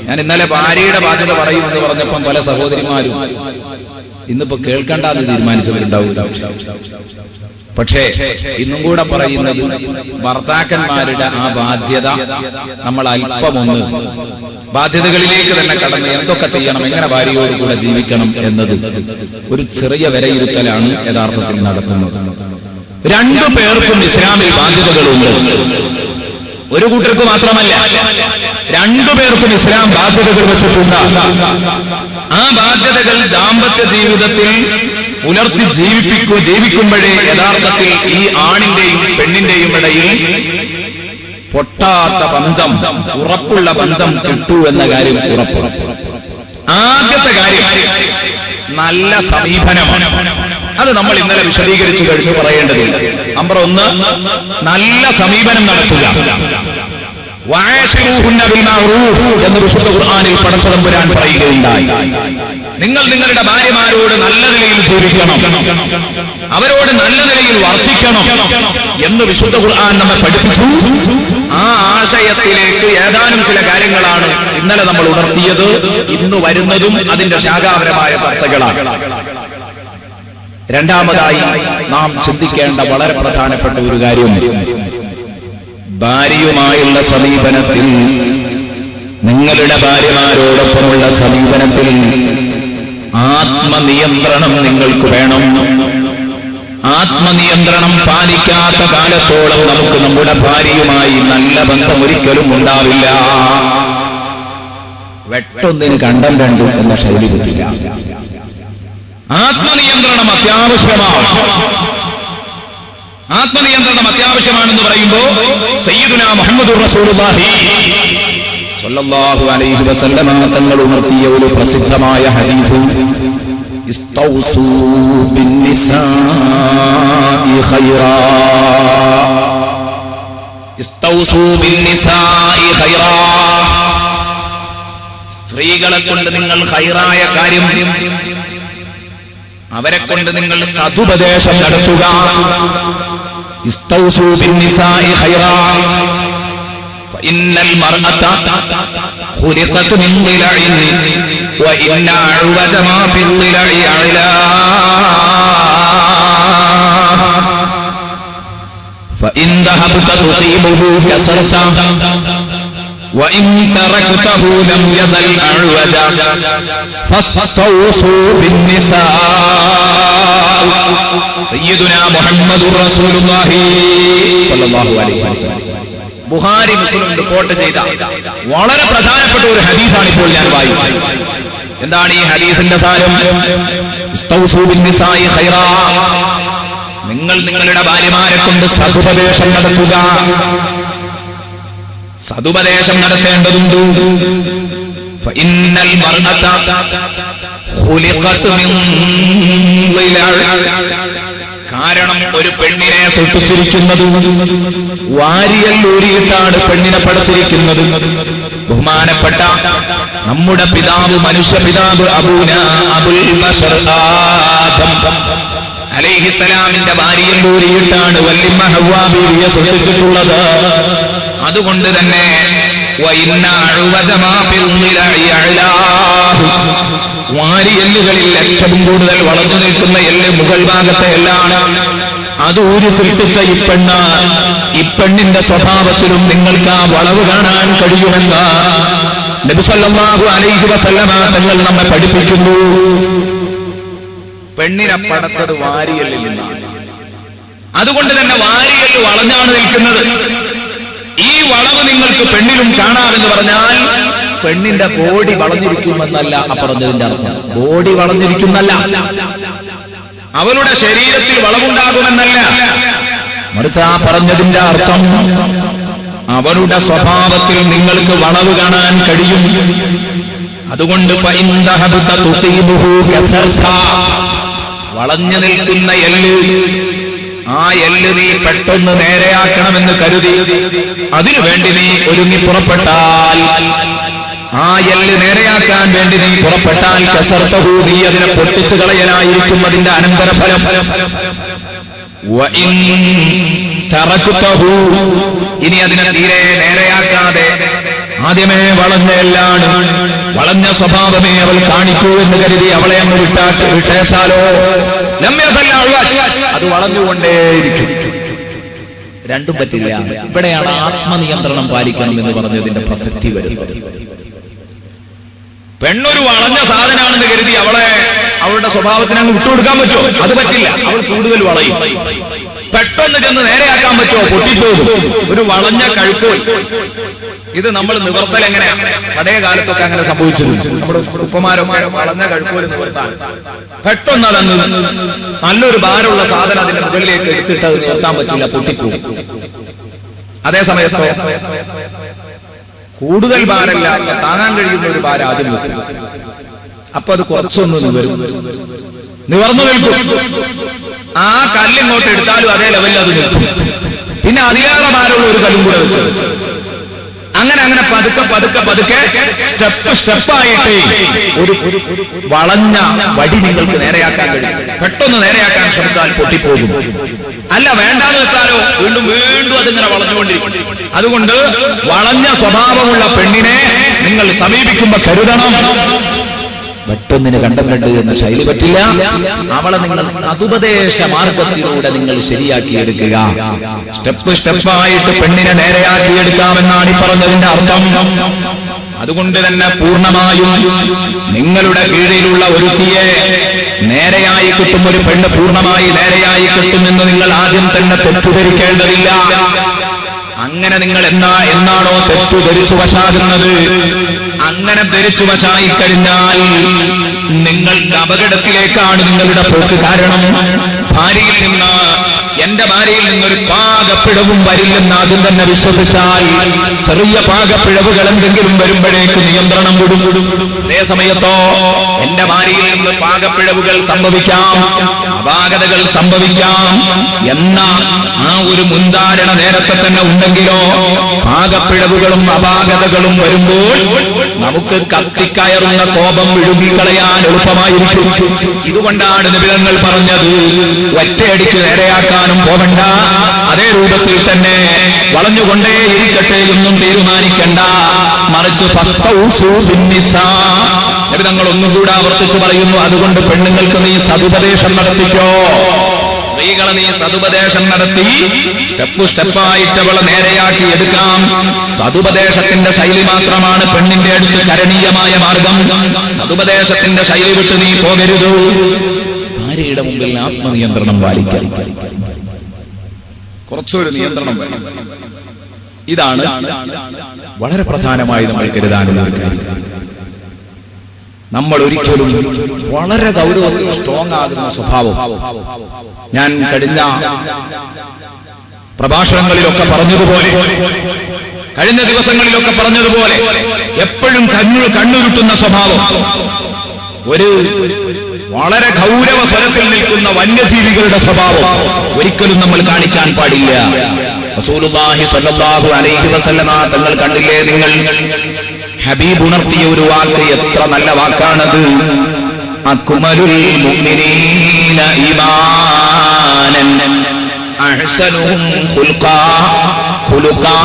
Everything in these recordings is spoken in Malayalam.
ഞാൻ ഇന്നലെ ഭാര്യയുടെ ബാധ്യത പറയുമെന്ന് പറഞ്ഞപ്പം പല സഹോദരിമാരും ഇന്നിപ്പോ കേൾക്കണ്ടെന്ന് തീരുമാനിച്ചവരുണ്ടാവില്ല. പക്ഷേ ഇന്നും കൂടെ പറയുന്നത് ഭർത്താക്കന്മാരുടെ ആ ബാധ്യത നമ്മൾ അല്പമൊന്ന് ബാധ്യതകളിലേക്ക് തന്നെ കടന്ന് എന്തൊക്കെ ചെയ്യണം, എങ്ങനെ ഭാര്യയോട് കൂടെ ജീവിക്കണം എന്നത് ഒരു ചെറിയ വിലയിരുത്തലാണ് യഥാർത്ഥത്തിൽ നടത്തുന്നത്. രണ്ടു പേർക്കും ഇസ്ലാമിൽ ബാധ്യതകളുണ്ട്. ഒരു കൂട്ടർക്ക് മാത്രമല്ല, രണ്ടു പേർക്കും ഇസ്ലാം ബാധ്യതകൾ വെച്ചിട്ടുണ്ട്. ആ ബാധ്യതകൾ ദാമ്പത്യ ജീവിതത്തിൽ പുലർത്തി ജീവിക്കുമ്പോഴേ യഥാർത്ഥത്തിൽ ഈ ആണിന്റെയും പെണ്ണിന്റെയും ഇടയിൽ പൊട്ടാത്ത ബന്ധം, ഉറപ്പുള്ള ബന്ധം കിട്ടൂ എന്ന കാര്യം ഉറപ്പ്. ആദ്യത്തെ കാര്യം നല്ല സമീപനമാണ്. അത് നമ്മൾ ഇന്നലെ വിശദീകരിച്ചു കഴിഞ്ഞു, പറയേണ്ടതില്ല. നമ്പർ 1, നല്ല സമീപനം നടത്തുക. എന്ന് വിശുദ്ധ ഖുർആനിൽ പടച്ചതമ്പുരാൻ പറയുകയുണ്ടായി. നിങ്ങൾ നിങ്ങളുടെ ഭാര്യമാരോട് നല്ല നിലയിൽ ജീവിക്കണം, അവരോട് നല്ല നിലയിൽ വർത്തിക്കണം എന്ന് വിശുദ്ധ ഖുർആൻ നമ്മെ പഠിപ്പിച്ചു. ആ ആശയത്തിലേക്ക് ഏതാനും ചില കാര്യങ്ങളാണ് ഇന്നലെ നമ്മൾ ഉണർത്തിയത്. ഇന്ന് വരുന്നതും അതിന്റെ ശാഖാപരമായ ചർച്ചകളാണ്. രണ്ടാമതായി നാം ചിന്തിക്കേണ്ട വളരെ പ്രധാനപ്പെട്ട ഒരു കാര്യം, ഭാര്യയുമായുള്ള സമീപനത്തിൽ, നിങ്ങളുടെ ഭാര്യമാരോടൊപ്പമുള്ള സമീപനത്തിൽ ആത്മനിയന്ത്രണം നിങ്ങൾക്ക് വേണം. ആത്മനിയന്ത്രണം പാലിക്കാത്ത കാലത്തോളം നമുക്ക് നമ്മുടെ ഭാര്യയുമായി നല്ല ബന്ധം ഒരിക്കലും ഉണ്ടാവില്ല. വെട്ടൊന്നിന് കണ്ടം രണ്ടും എന്ന ശൈലി കിട്ടില്ല. ആത്മനിയന്ത്രണം അത്യാവശ്യമാണ്. ആത്മനിയന്ത്രണം അത്യാവശ്യമാണെന്ന് പറയുമ്പോ സയ്യിദുനാ മുഹമ്മദുർ റസൂലുള്ളാഹി സ്വല്ലല്ലാഹു അലൈഹി വസല്ലം തങ്ങൾ ഉണർത്തിയ ഒരു പ്രസിദ്ധമായ ഹദീസ്, ഇസ്തൗസൂ ബിന്നിസാഇ ഖൈറാ, ഇസ്തൗസൂ ബിന്നിസാഇ ഖൈറാ. സ്ത്രീകളെ കൊണ്ട് നിങ്ങൾ ഖൈറായ കാര്യം, അവരെ കൊണ്ട് നിങ്ങൾ സതുപദേശം നടത്തുക. ഇസ്തൗസൂ ബിന്നിസാഇ ഖൈറാ ഫഇന്നൽ മർഅത ഖുലിഖത് മിൻ ദിലഇൻ വഇന്ന അഅ്വജ മാ ഫിൽ ദിലഇ അഅ്ലാ ഫഇൻ ദഹബത തുഖീമുഹു കസറത وإن تركته لم يزل أعوجا فاستوصوا بالنساء. سيدنا محمد رسول الله صلى الله عليه وسلم ബുഖാരി മുസ്ലിം റിപ്പോർട്ട് ചെയ്ത വളരെ പ്രധാനപ്പെട്ട ഒരു ഹദീസാണ് ഇപ്പോൾ ഞാൻ വായിച്ചത്. എന്താണ് ഈ ഹദീസിന്റെ സാരം? ഇസ്തൗസൂ ബിന്നിസാഇ ഖൈറാ, നിങ്ങൾ നിങ്ങളുടെ ഭാര്യമാരെ കൊണ്ട് സതുപദേശം നടത്തുക. സതുപദേശം നടത്തേണ്ടതുണ്ട്. ഫഇന്നൽ മർഅത ഖുലിഖത് മിൻ ദിലഅ, കാരണം ഒരു പെണ്ണിനെ സൃഷ്ടിച്ചിരിക്കുന്നത് വാരിയല്ലൂരിയിട്ടാണ് പെണ്ണിനെ പടച്ചിരിക്കുന്നത്. ബഹുമാനപ്പെട്ട നമ്മുടെ പിതാവ്, മനുഷ്യ പിതാവ് അബുൽ ബശർ ആദം അലൈഹിസ്സലാമിന്റെ വാരിയല്ലൂരിയിട്ടാണ് വല്ലിമ്മ ഹവ്വാ ബീവിയെ സൃഷ്ടിച്ചിട്ടുള്ളത്. അതുകൊണ്ട് തന്നെ വാരിയെല്ലുകളിൽ ഏറ്റവും കൂടുതൽ വളർന്നു നിൽക്കുന്ന എല്ല് മുകൾ ഭാഗത്തെ എല്ലാണ്. അത് ഊരി സൃഷ്ടിച്ച ഈ പെണ്ണിന്റെ സ്വഭാവത്തിലും നിങ്ങൾക്ക് ആ വളവ് കാണാൻ കഴിയുമെന്ന് നബി സല്ലല്ലാഹു അലൈഹി വസല്ലമ തങ്ങൾ നമ്മെ പഠിപ്പിക്കുന്നു. പെണ്ണിനെ പടച്ചത് വാരിയെല്ലിൽ നിന്നാണ്. അതുകൊണ്ട് തന്നെ വാരിയെല്ല് വളഞ്ഞാണ് നിൽക്കുന്നത്. ഈ വളവ് നിങ്ങൾക്ക് പെണ്ണിലും കാണാമെന്ന് പറഞ്ഞാൽ പെണ്ണിന്റെ ബോഡി വളഞ്ഞിരിക്കുമെന്നല്ല പറഞ്ഞതിന്റെ അർത്ഥം. ബോഡി വളഞ്ഞിരിക്കുന്നല്ല, അവളുടെ ശരീരത്തിൽ വളവുണ്ടാകുമെന്നല്ല, മറിച്ച് ആ പറഞ്ഞതിന്റെ അർത്ഥം അവളുടെ സ്വഭാവത്തിൽ നിങ്ങൾക്ക് വളവ് കാണാൻ കഴിയും. അതുകൊണ്ട് വളഞ്ഞു നിൽക്കുന്ന എല്ല്, ആ എല്ല് നീ പെട്ടെന്ന് നേരെയാക്കണമെന്ന് കരുതി അതിനുവേണ്ടി നീ ഒരുങ്ങി പുറപ്പെട്ടാൽ, ആ എല്ല് നേരെയാക്കാൻ വേണ്ടി നീ പുറപ്പെട്ടാൽ കസർത്തഹു, നീ അതിനെ പൊട്ടിച്ചു കളയാനായിരിക്കും അതിന്റെ അനന്തരഫലം. ഇനി അതിനെ തീരെ നേരെയാക്കാതെ ആദ്യമേ വളഞ്ഞല്ലാണ്, വളഞ്ഞ സ്വഭാവമേ അവൾ കാണിക്കൂ എന്ന് കരുതി അവളെ അങ്ങ് വിട്ടേച്ചാലോ അത് വളഞ്ഞുകൊണ്ടേയിരിക്കും. രണ്ടും പറ്റില്ല. ഇവിടെയാണ് ആത്മനിയന്ത്രണം പാലിക്കണം എന്ന് പറഞ്ഞതിന്റെ പ്രസക്തി വരുന്നത്. പെണ്ണൊരു വളഞ്ഞ സാധനമാണെന്ന് കരുതി അവളുടെ സ്വഭാവത്തിന് അങ്ങ് വിട്ടുകൊടുക്കാൻ പറ്റുമോ? അത് പറ്റില്ല. അവൾ കൂടുതൽ വളയും. പെട്ടെന്ന് ചെന്ന് നേരെയാക്കാൻ പറ്റുമോ? പൊട്ടിപ്പോകും. ഒരു വളഞ്ഞ കഴുക്കോൽ. ഇത് നമ്മൾ നിവർത്തൽ എങ്ങനെയാണ്? പഴയ കാലത്തൊക്കെ അങ്ങനെ സംഭവിച്ചിരുന്നു. നമ്മുടെ ഉപ്പമാരൊക്കെ വളഞ്ഞ കഴുക്കോൽ നിവർത്താൻ പെട്ടെന്ന് അതങ്ങ് നല്ലൊരു ഭാരമുള്ള സാധനം അതിന്റെ മുകളിലേക്ക് എടുത്തിട്ട് അത് നിവർത്താൻ പറ്റില്ല, പൊട്ടിപ്പോകും. അതേസമയത്ത് കൂടുതൽ ഭാരമില്ല, താങ്ങാൻ കഴിയുന്ന ഒരു ഭാരം ആദ്യം വെക്കും. അപ്പൊ അത് കുറച്ചൊന്ന് നിവർന്നു നിൽക്കും. ആ കല്ലിങ്ങോട്ട് എടുത്താലും അതേ ലെവലിൽ അത് നിൽക്കും. പിന്നെ അതിലേറെ ഭാരമുള്ള ഒരു കല്ലും കൂടെ വെച്ചു. അങ്ങനെ അങ്ങനെ പതുക്കെ സ്റ്റെപ്പായിട്ട് ഒരു വളഞ്ഞ വടി നിങ്ങൾക്ക് നേരെയാക്കാൻ കഴിയും. പെട്ടെന്ന് നേരെയാക്കാൻ ശ്രമിച്ചാൽ പൊട്ടിപ്പോകും. അല്ല, വേണ്ടാന്ന് വെച്ചാലോ വീണ്ടും അതിങ്ങനെ വളഞ്ഞുകൊണ്ടിരിക്കും. അതുകൊണ്ട് വളഞ്ഞ സ്വഭാവമുള്ള പെണ്ണിനെ നിങ്ങൾ സമീപിക്കുമ്പോ കരുതണം. പെട്ടെന്നിന് കണ്ടം എന്ന ശൈലി പറ്റില്ല. അവളെ നിങ്ങൾ സതുപദേശ മാർഗത്തിലൂടെ നിങ്ങൾ ശരിയാക്കിയെടുക്കുക. സ്റ്റെപ്പായിട്ട് പെണ്ണിനെ നേരെയാക്കിയെടുക്കാമെന്നാണ് ഈ പറഞ്ഞതിന്റെ അർത്ഥം. അതുകൊണ്ട് തന്നെ പൂർണ്ണമായും നിങ്ങളുടെ കീഴിലുള്ള ഒരുത്തിയെ നേരെയായി കിട്ടും, ഒരു പെണ്ണ് പൂർണ്ണമായി നേരെയായി കിട്ടുമെന്ന് നിങ്ങൾ ആദ്യം തന്നെ തെറ്റിദ്ധരിക്കേണ്ടതില്ല. അങ്ങനെ നിങ്ങൾ എന്നാണോ തെറ്റുധരിച്ചു വശാകുന്നത്, അങ്ങനെ ധരിച്ചു വശായി കഴിഞ്ഞാൽ നിങ്ങൾക്ക് അപകടത്തിലേക്കാണ് നിങ്ങളുടെ പോക്ക്. കാരണം ഭാര്യയിൽ നിന്ന്, എന്റെ ഭാര്യയിൽ നിന്നൊരു പാകപ്പിഴവും വരില്ലെന്ന് ആദ്യം തന്നെ വിശ്വസിച്ചാൽ ചെറിയ പാകപ്പിഴവുകൾ എന്തെങ്കിലും വരുമ്പോഴേക്ക് നിയന്ത്രണം വിടും. അതേ സമയത്തോ എന്റെ ഭാര്യയിൽ നിന്ന് പാകപ്പിഴവുകൾ സംഭവിക്കാം, അപാകതകൾ സംഭവിക്കാം എന്ന ആ ഒരു മുൻധാരണ നേരത്തെ തന്നെ ഉണ്ടെങ്കിലോ പാകപ്പിഴവുകളും അപാകതകളും വരുമ്പോൾ നമുക്ക് കത്തിക്കയറുന്ന കോപം വിഴുങ്ങിക്കളയാൻ എളുപ്പമായിരിക്കും. ഇതുകൊണ്ടാണ് നിബിധങ്ങൾ പറഞ്ഞത് ഒറ്റയടിക്ക് നേരെയാക്കാനും പോവണ്ട, അതേ രൂപത്തിൽ തന്നെ വളഞ്ഞുകൊണ്ടേ ഇരിക്കട്ടെ എന്നും തീരുമാനിക്കണ്ട. മറിച്ച് നിബിധങ്ങൾ ഒന്നുകൂടെ ആവർത്തിച്ച് പറയുന്നു, അതുകൊണ്ട് പെണ്ണുങ്ങൾക്ക് നീ സതുപദേശം നടത്തിക്കോ. സ്ത്രീകളെ നീ സതുപദേശം നടത്തി സ്റ്റെപ്പായിട്ട് അവളെ നേരെയാക്കി എടുക്കാം. സതുപദേശത്തിന്റെ ശൈലി മാത്രമാണ് പെണ്ണിന്റെ അടുത്ത് കരണീയമായ മാർഗം. സതുപദേശത്തിന്റെ ശൈലി വിട്ട് നീ പോകരുത്. ഭാര്യയുടെ മുമ്പിൽ ആത്മനിയന്ത്രണം പാലിക്കാൻ കുറച്ചൊരു നിയന്ത്രണം വേണം. ഇതാണ് വളരെ പ്രധാനമായി നമ്മൾ കരുതാനുള്ള ഒരു കാര്യം. നമ്മൾ ഒരിക്കലും വളരെ ഗൗരവത്തിൽ സ്ട്രോങ് ആകുന്ന സ്വഭാവം ഞാൻ കഴിഞ്ഞ പ്രഭാഷണങ്ങളിലൊക്കെ പറഞ്ഞതുപോലെ, കഴിഞ്ഞ ദിവസങ്ങളിലൊക്കെ പറഞ്ഞതുപോലെ എപ്പോഴും കണ്ണുരുട്ടുന്ന സ്വഭാവം, ഒരു വളരെ ഗൗരവ സ്വരത്തിൽ നിൽക്കുന്ന വന്യജീവികളുടെ സ്വഭാവം ഒരിക്കലും നമ്മൾ കാണിക്കാൻ പാടില്ല. റസൂലുള്ളാഹി സ്വല്ലല്ലാഹു അലൈഹി വസല്ലമ തങ്ങൾ കണ്ടില്ലേ, നിങ്ങൾ ഹബീബ് ഉണർത്തിയ ഒരു വാക്ക്, എത്ര നല്ല വാക്കാണത്. അക്മലുൽ മുഅ്മിനീന ഈമാനൻ അഹ്സനുഹും ഖുലുഖാ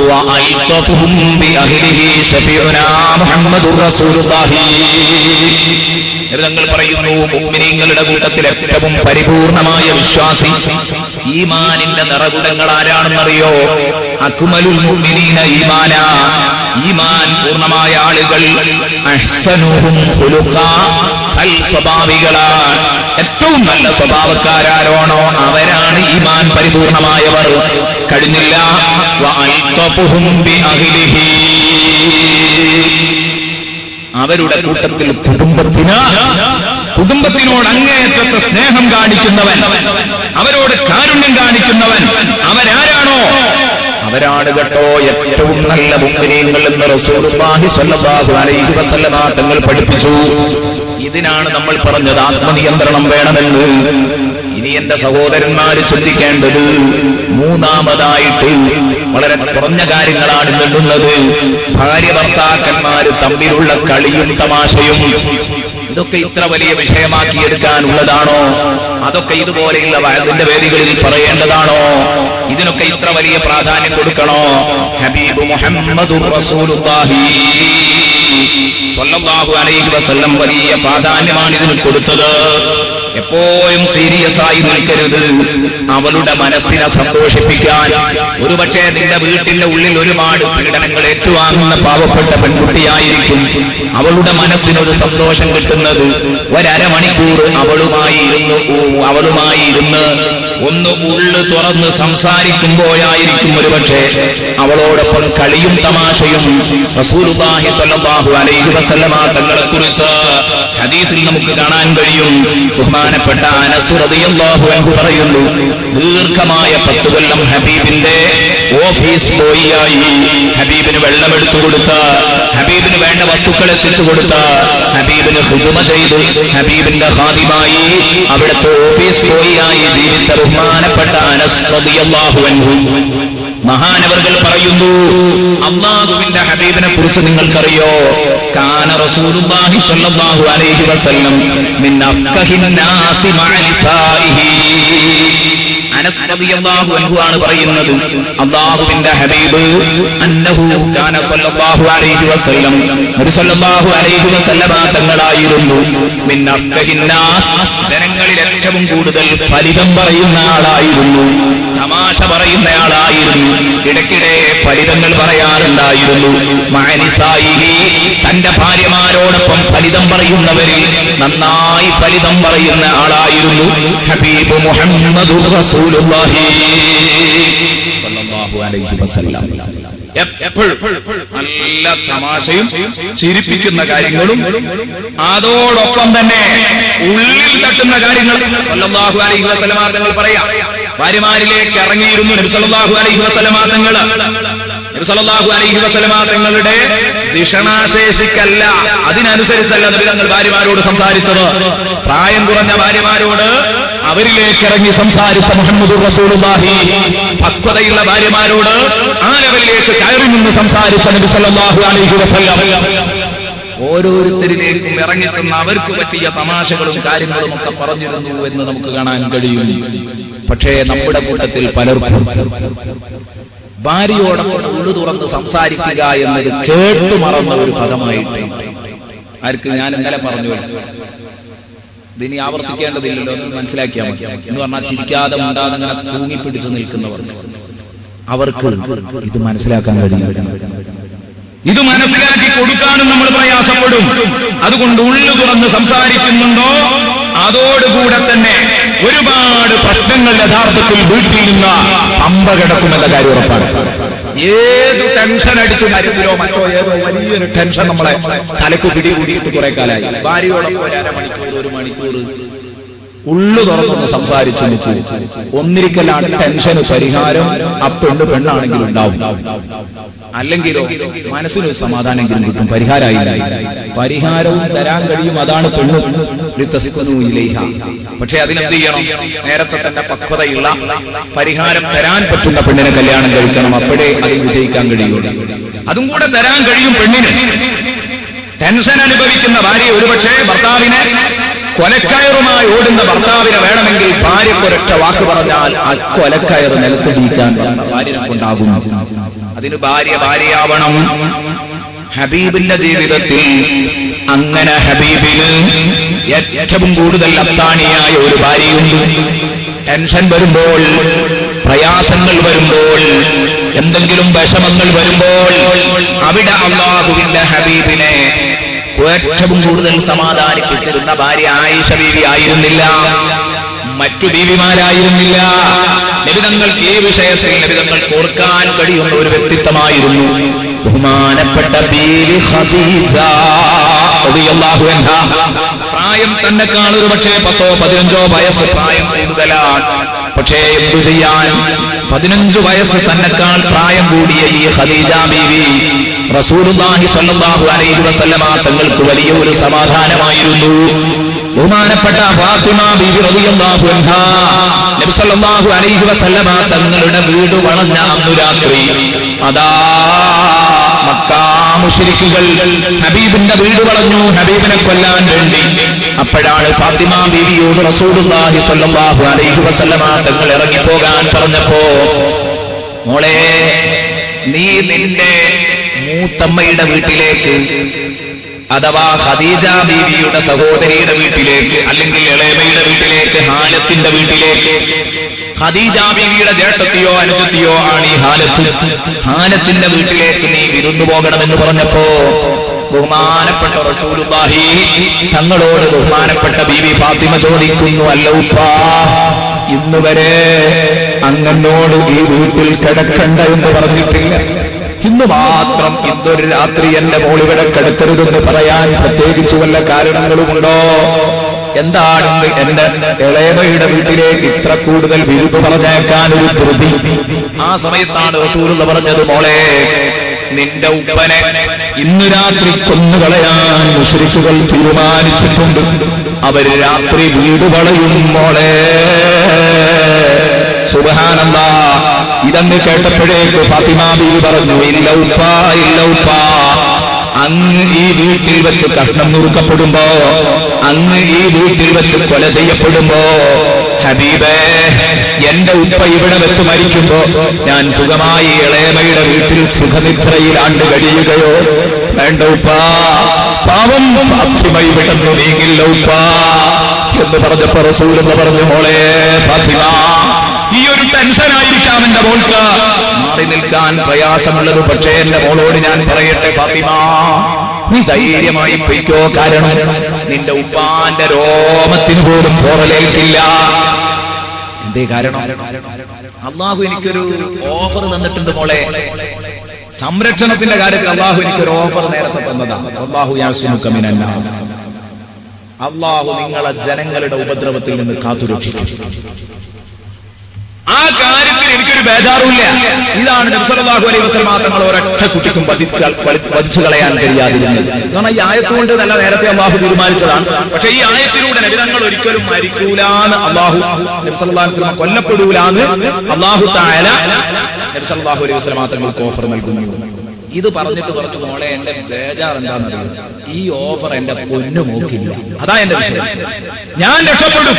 വഅൽതഫുഹും ബിഅഹ്ലിഹി ശഫീഉനാ മുഹമ്മദുർ റസൂലുള്ളാഹി. തങ്ങൾ പറയുന്നു, മുഅ്മിനീങ്ങളുടെ കൂട്ടത്തിൽ ഏറ്റവും പരിപൂർണമായ വിശ്വാസി, ഈമാനിന്റെ നിറകുടങ്ങൾ ആരാണെന്നറിയോ? അക്മലുൽ മുഅ്മിനീന ഈമാന, ഈമാൻ പൂർണ്ണമായ ആളുകൾ. അഹ്സനുഹും ഖുലുഖാ, സൽ സ്വഭാവികളാണ്. ഏറ്റവും നല്ല സ്വഭാവക്കാരാണോ അവരാണ് ഈമാൻ പരിപൂർണമായവർ. കഴിഞ്ഞില്ല, വഅൽതഫുഹും ബിഅഹ്ലിഹി, അവരുടെ കൂട്ടത്തിൽ കുടുംബത്തിനോട് അങ്ങേയറ്റത്തെ സ്നേഹം കാണിക്കുന്നവൻ, അവരോട് കാരുണ്യം കാണിക്കുന്നവൻ അവരാരാണോ അവരാണ് കേട്ടോ ഏറ്റവും നല്ല മുഅ്മിനീങ്ങൾ എന്ന് റസൂലുള്ളാഹി സ്വല്ലല്ലാഹു അലൈഹി വസല്ലമ തങ്ങൾ പഠിപ്പിച്ചു. ഇതിനാണ് നമ്മൾ പറഞ്ഞത് ആത്മനിയന്ത്രണം വേണമെന്ന്. ഇനി എന്റെ സഹോദരന്മാര് ചിന്തിക്കേണ്ടത് മൂന്നാമതായിട്ട് വളരെ കുറഞ്ഞ കാര്യങ്ങളാണ് ഇന്നുള്ളത്. ഭാര്യ ഭർത്താക്കന്മാര് തമ്മിലുള്ള കളിയും തമാശയും. ഇത് ഇതൊക്കെ ഇത്ര വലിയ വിഷയമാക്കിയെടുക്കാനുള്ളതാണോ? അതൊക്കെ ഇതുപോലെയുള്ള വഅദിന്റെ വേദികളിൽ പറയേണ്ടതാണോ? ഇതിനൊക്കെ ഇത്ര വലിയ പ്രാധാന്യം കൊടുക്കണോ? ഹബീബ് മുഹമ്മദുർ റസൂലുള്ളാഹി സ്വല്ലല്ലാഹു അലൈഹി വസല്ലം വലിയ പ്രാധാന്യമാണ് ഇതിന് കൊടുത്തത്. എപ്പോഴും സീരിയസ് ആയി നിൽക്കരുത്. അവളുടെ മനസ്സിനെ സന്തോഷിപ്പിക്കാൻ, ഒരുപക്ഷെ നിന്റെ വീട്ടിന്റെ ഉള്ളിൽ ഒരുപാട് പീഡനങ്ങൾ ഏറ്റുവാങ്ങുന്ന പാവപ്പെട്ട പെൺകുട്ടിയായിരിക്കും. അവളുടെ മനസ്സിനൊരു സന്തോഷം കിട്ടുന്നത് ഒരമണിക്കൂർ അവളുമായി ഇരുന്ന് ഒന്ന് ഉള്ളു തുറന്ന് സംസാരിക്കുമ്പോഴായിരിക്കും. ഒരുപക്ഷെ അവളോടൊപ്പം കളിയും തമാശയും. റസൂലുള്ളാഹി സ്വല്ലല്ലാഹു അലൈഹി വസല്ലമ തങ്ങളെ കുറിച്ച് ഹദീസിൽ നമുക്ക് കാണാൻ കഴിയും. ബഹുമാനപ്പെട്ട അനസ് റളിയല്ലാഹു അൻഹു പറയുന്നു, ദീർഘമായ 10 കൊല്ലം ഹബീബിന്റെ ഓഫീസ് ബോയിയായി, ഹബീബിന് വെള്ളം എടുത്തു കൊടുത്ത, ഹബീബിന് വേണ്ട വസ്തുക്കൾ എത്തിച്ചു കൊടുത്ത, ഹബീബിന് ഖുദ്മ ചെയ്ത് ഹബീബിന്റെ ഖാദിമായി അവിടുത്തെ ഓഫീസ് ബോയിയായി ജീവിച്ച ബഹുമാനപ്പെട്ട അനസ് റളിയല്ലാഹു അൻഹു മഹാനവർകൾ പറയുന്നു, അല്ലാഹുവിന്റെ ഹബീബിനെ കുറിച്ച് നിങ്ങൾക്കറിയോ? കാന റസൂലുള്ളാഹി സ്വല്ലല്ലാഹു അലൈഹി വസല്ലം മിൻ അഫ്ഖഹിൻ നാസി മഅ നിസാഇഹി. അനസ് റളിയല്ലാഹു അൻഹു ആണ് പറയുന്നത്, അല്ലാഹുവിന്റെ ഹബീബ് അന്നഹു കാന സ്വല്ലല്ലാഹു അലൈഹി വസല്ലം, നബി സ്വല്ലല്ലാഹു അലൈഹി വസല്ലമ തങ്ങളായിരുന്നു മിൻ അഫ്ഖഹിൻ നാസ്, ജനങ്ങളിൽ ഏറ്റവും കൂടുതൽ ഫലിതം പറയുന്ന ആളായിരുന്നു, തമാശ പറയുന്നയാളായിരുന്നു, ഇടയ്ക്കിടെ ഫലിതങ്ങൾ പറയാറുണ്ടായിരുന്നു. മഅ നിസാഇഹി, തന്റെ ഭാര്യമാരോടൊപ്പം ഫലിതം പറയുന്നവരിൽ നന്നായി ഫലിതം പറയുന്ന ആളായിരുന്നു ഹബീബ് മുഹമ്മദുർ റസൂലുള്ളാഹി സ്വല്ലല്ലാഹു അലൈഹി വസല്ലം. എപ്പോഴും നല്ല തമാശയും ചിരിപ്പിക്കുന്ന കാര്യങ്ങളും അതോടൊപ്പം തന്നെ ഉള്ളിൽ തട്ടുന്ന കാര്യങ്ങൾ സ്വല്ലല്ലാഹു അലൈഹി വസല്ലമ തങ്ങൾ പറയാം. ഭാര്യമാരിലേക്ക് ഇറങ്ങിയിരുന്നു നബി സല്ലല്ലാഹു അലൈഹി വസല്ലമ തങ്ങൾ. നബി സല്ലല്ലാഹു അലൈഹി വസല്ലമ തങ്ങളുടെ ദിഷണാശേഷിക്കല്ല, അതിനനുസരിച്ചല്ല നബി തങ്ങൾ ഭാര്യമാരോട് സംസാരിച്ചത്. പ്രായം കുറഞ്ഞ ഭാര്യമാരോട് അവരിലേക്ക് ഇറങ്ങി സംസാരിച്ച മുഹമ്മദുർ റസൂലുള്ളാഹി, പക്വതയുള്ള ഭാര്യമാരോട് ആ ലെവലിലേക്ക് കയറി നിന്ന് സംസാരിച്ച നബി സല്ലല്ലാഹു അലൈഹി വസല്ലം ഓരോരുത്തരിലേക്കും ഇറങ്ങിച്ചെന്ന് അവർക്ക് പറ്റിയ തമാശകളും കാര്യങ്ങളും ഒക്കെ പറഞ്ഞിരുന്നു എന്ന് നമുക്ക് കാണാൻ കഴിയും. പക്ഷേ നമ്മുടെ കൂട്ടത്തിൽ പലർക്കും ഭാര്യയോടൊപ്പം ഉള്ളു തുറന്ന് സംസാരിക്കുക എന്നത് കേട്ടു മറന്ന ഒരു പദമായിട്ട് ആർക്ക് ഞാൻ ഇന്നലെ പറഞ്ഞു, ഇതിനി ആവർത്തിക്കേണ്ടതില്ലല്ലോ എന്ന് മനസ്സിലാക്കിയാൽ മതി. എന്ന് പറഞ്ഞാൽ ചിരിക്കാതെ ഉണ്ടാതെ അങ്ങനെ തൂങ്ങിപ്പിടിച്ചു നിൽക്കുന്നവർ, അവർക്ക് ഇത് മനസ്സിലാക്കാൻ കഴിയും. ഇത് മനസ്സിലാക്കി കൊടുക്കാനും നമ്മൾ പ്രയാസപ്പെടും. അതുകൊണ്ട് ഉള്ളു തുറന്ന് സംസാരിക്കുന്നുണ്ടോ അതോടുകൂടെ തന്നെ ഒരുപാട് പ്രശ്നങ്ങൾ യഥാർത്ഥത്തിൽ വീട്ടിൽ നിന്ന് പമ്പ കിടക്കുമെന്ന കാര്യം ഉറപ്പാണ്. ഏത് ടെൻഷൻ അടിച്ചു കാര്യത്തിലോ മറ്റോ ഏതോ വലിയൊരു ടെൻഷൻ നമ്മളെ തലക്ക് പിടികൂടിയിട്ട് കുറെ കാലമായി. ഭാര്യയോടൊപ്പം 1.5 മണിക്കൂർ 1 മണിക്കൂർ ഉള്ളു തുറന്നൊന്ന് സംസാരിച്ചു ഒന്നിരിക്കലാണ് ടെൻഷന് പരിഹാരം. ആ പെണ്ണാണെങ്കിലും ഉണ്ടാവും, അല്ലെങ്കിലോ മനസ്സിനൊരു സമാധാനമെങ്കിലും കിട്ടും. പരിഹാരവും തരാൻ കഴിയും, അതാണ് പെണ്ണു. പക്ഷെ അതിനെന്ത് ചെയ്യണം? നേരത്തെ തന്നെ പക്വതയുള്ള പരിഹാരം തരാൻ പറ്റുന്ന പെണ്ണിനെ കല്യാണം കഴിക്കണം. അപ്പോഴേ അതിൽ വിജയിക്കാൻ കഴിയുള്ളൂ. അതും കൂടെ തരാൻ കഴിയും പെണ്ണിന്. ടെൻഷൻ അനുഭവിക്കുന്ന ഭാര്യ ഒരുപക്ഷെ ഭർത്താവിനെ കൊലക്കയറുമായി ഓടുന്ന ഭർത്താവിനെ വേണമെങ്കിൽ ഭാര്യക്കൊരൊറ്റ വാക്ക് പറഞ്ഞാൽ ആ കൊലക്കയറ് നിലത്തിടിക്കാൻ ഭാര്യനെ കൊണ്ടാകും. അതിന് ഭാര്യയാവണം. ഹബീബിന്റെ ജീവിതത്തിൽ അങ്ങനെ ഹബീബിന് ഏറ്റവും കൂടുതൽ അത്താണിയായ ഒരു ഭാര്യയുണ്ട്. ടെൻഷൻ വരുമ്പോൾ, പ്രയാസങ്ങൾ വരുമ്പോൾ, എന്തെങ്കിലും വിഷമങ്ങൾ വരുമ്പോൾ അവിടെ അല്ലാഹുവിന്റെ ഹബീബിനെ ഏറ്റവും കൂടുതൽ സമാധാനിപ്പിച്ചിരുന്ന ഭാര്യ ആയിഷ ബീവി ആയിരുന്നില്ല, മറ്റു ബീവിമാരായിരുന്നില്ല. നബിതങ്ങൾക്ക് ഈ വിഷയത്തിൽ നബിതങ്ങൾക്ക് ഓർക്കാൻ കഴിയുന്ന ഒരു വ്യക്തിത്വമായിരുന്നു ബഹുമാനപ്പെട്ട ബീവി ഖദീജ റളിയല്ലാഹു അൻഹ. പ്രായം തന്നെക്കാൾ ഒരു പക്ഷേ 10-15 വയസ്സ് പ്രായം കൂടുതലാണ്. പക്ഷേ എന്തു ചെയ്യാൻ, 15 വയസ്സ് തന്നെക്കാൾ പ്രായം കൂടിയ ഈ ഖദീജ ബീവി റസൂലുള്ളാഹി സ്വല്ലല്ലാഹു അലൈഹി വസല്ലമ തങ്ങൾക്ക് വലിയ ഒരു സമാധാനമായിരുന്നു. ബഹുമാനപ്പെട്ട ഫാത്തിമ ബീവി റളിയല്ലാഹു അൻഹ നബി സല്ലല്ലാഹു അലൈഹി വസല്ലമ തങ്ങളുടെ വീട് വളഞ്ഞ അന്നു രാത്രി അതാ മക്ക മുശ്രിക്കുകൾ ഹബീബിന്റെ വീട് വളഞ്ഞു, ഹബീബിനെ കൊല്ലാൻ വേണ്ടി. അപ്പോഴാണ് ഫാത്തിമ ബീവിയോട് റസൂലുള്ളാഹി സ്വല്ലല്ലാഹു അലൈഹി വസല്ലമ തങ്ങൾ ഇറങ്ങിപ്പോകാൻ പറഞ്ഞപ്പോ, മോളെ നീ നിന്റെ മൂത്തമ്മയുടെ വീട്ടിലേക്ക്, അഥവാ ഖദീജ ബീവിയുടെ സഹോദരിയുടെ വീട്ടിലേക്ക്, അല്ലെങ്കിൽ ഇളയമയുടെ വീട്ടിലേക്ക്, ഹാലത്തിന്റെ വീട്ടിലേക്ക്. ഖദീജ ബീവിയുടെ ജേഷ്ഠത്തിയോ അനുജത്തിയോ ആണ് ഈ ഹാലത്ത്. ഹാലത്തിന്റെ വീട്ടിലേക്ക് നീ വിരുന്നു പോകണമെന്ന് പറഞ്ഞപ്പോ ബഹുമാനപ്പെട്ട റസൂലുള്ളാഹി തങ്ങളോട് ബഹുമാനപ്പെട്ട ബീവി ഫാത്തിമ ചോദിക്കുന്നു, അല്ല ഉപ്പാ, ഇന്നുവരെ അങ്ങനോട് ഈ വീട്ടിൽ കിടക്കണ്ട എന്ന് പറഞ്ഞിട്ടില്ല. ഇന്ന് മാത്രം ഇന്നൊരു രാത്രി എന്റെ മോളിവിടെ കിടക്കരുതെന്ന് പറയാൻ പ്രത്യേകിച്ച് വല്ല കാരണങ്ങളുമുണ്ടോ? എന്താണെന്ന് എന്റെ ഇളയമയുടെ വീട്ടിലേക്ക് ഇത്ര കൂടുതൽ വിരുന്ന് പറഞ്ഞേക്കാൻ ഒരു ധൃതി? ആ സമയത്താണ് റസൂലുള്ളാഹി പറഞ്ഞത്, മോളെ നിന്റെ ഉപ്പനെ ഇന്ന് രാത്രി കൊന്നുകളയാൻ മുശ്രിക്കുകൾ തീരുമാനിച്ചിട്ടുണ്ട്. അവര് രാത്രി വീട് കളയും മോളെ. സുബ്ഹാനല്ലാഹ്. ഇതെന്ന് കേട്ടപ്പോഴേക്ക് ഫാത്തിമ ബീവി പറഞ്ഞു, ഇല്ല ഉപ്പാ, ഇല്ല ഉപ്പാ, അങ്ങ് ഈ വീട്ടിൽ വെച്ച് കഷ്ണം നുറുക്കപ്പെടുമ്പോ, അങ്ങ് ഈ വീട്ടിൽ വെച്ച് കൊല ചെയ്യപ്പെടുമ്പോ, ഹബീബേ എന്റെ ഉപ്പ ഇവിടെ വെച്ച് മരിക്കുമ്പോ ഞാൻ സുഖമായി ഇളയമയുടെ വീട്ടിൽ സുഖനിദ്രയിലാണ്ട് കഴിയുകയോ? വേണ്ട ഉപ്പാ, പാവം ഫാത്തിമ ഇവിടെ നീങ്ങില്ല ഉപ്പാ എന്ന് പറഞ്ഞപ്പോ റസൂലുള്ളാഹി പറഞ്ഞു, മോളെ ഫാത്തിമ, ഈ ഒരു ടെൻഷനായിരിക്കാം എന്റെ മോൾക്ക് മാറി നിൽക്കാൻ പ്രയാസമുള്ളത്. പക്ഷേ എന്റെ മോളോട് ഞാൻ പറയട്ടെ ഫാത്തിമ, നീ ധൈര്യമായി പൊയ്ക്കോ. കാരണം നിന്റെ ഉപ്പാന്റെ രോമത്തിന് പോലും പോറലേൽക്കില്ല. എന്തേ കാരണം? അള്ളാഹു എനിക്കൊരു ഓഫർ തന്നിട്ടുണ്ട് മോളെ. സംരക്ഷണത്തിന്റെ കാര്യത്തിൽ അള്ളാഹു എനിക്കൊരു ഓഫർ നേരത്തെ തന്നതാണ്. അള്ളാഹു യഅ്സുമുക മിനന്നാസ്. അള്ളാഹു നിങ്ങളെ ജനങ്ങളുടെ ഉപദ്രവത്തിൽ നിന്ന് കാത്തുരക്ഷിക്കും. ആ കാര്യത്തിൽ എനിക്കൊരു ബേജാറുമില്ല. ഇതാണ് നബി സല്ലല്ലാഹു അലൈഹി വസല്ലം തങ്ങൾ ഒരൊറ്റ കുട്ടിക്കും വധിച്ചു കളയാൻ കഴിയാതിരുന്നത്. കാരണം ഈ ആയത്തുകൊണ്ട് നല്ല നേരത്തെ അള്ളാഹു തീരുമാനിച്ചതാണ്. പക്ഷെ ഈ ആയത്തിലൂടെ നബി തങ്ങൾ ഒരിക്കലും മരിക്കൂലാന്ന് അള്ളാഹു, നബി സല്ലല്ലാഹു അലൈഹി വസല്ലം കൊല്ലപ്പെടൂലാന്ന് അള്ളാഹു തആല നബി സല്ലല്ലാഹു അലൈഹി വസല്ലം തങ്ങൾക്ക് ഓഫർ നൽകുന്നു. ഇത് പറഞ്ഞിട്ട് പറഞ്ഞു, മോളെ എന്റെ ബേജാർ എന്താണെന്നറിയാം, ഈ ഓഫർ എന്റെ പൊന്നു നോക്കില്ല. അതാ എന്റെ വിഷയം. ഞാൻ രക്ഷപ്പെടും,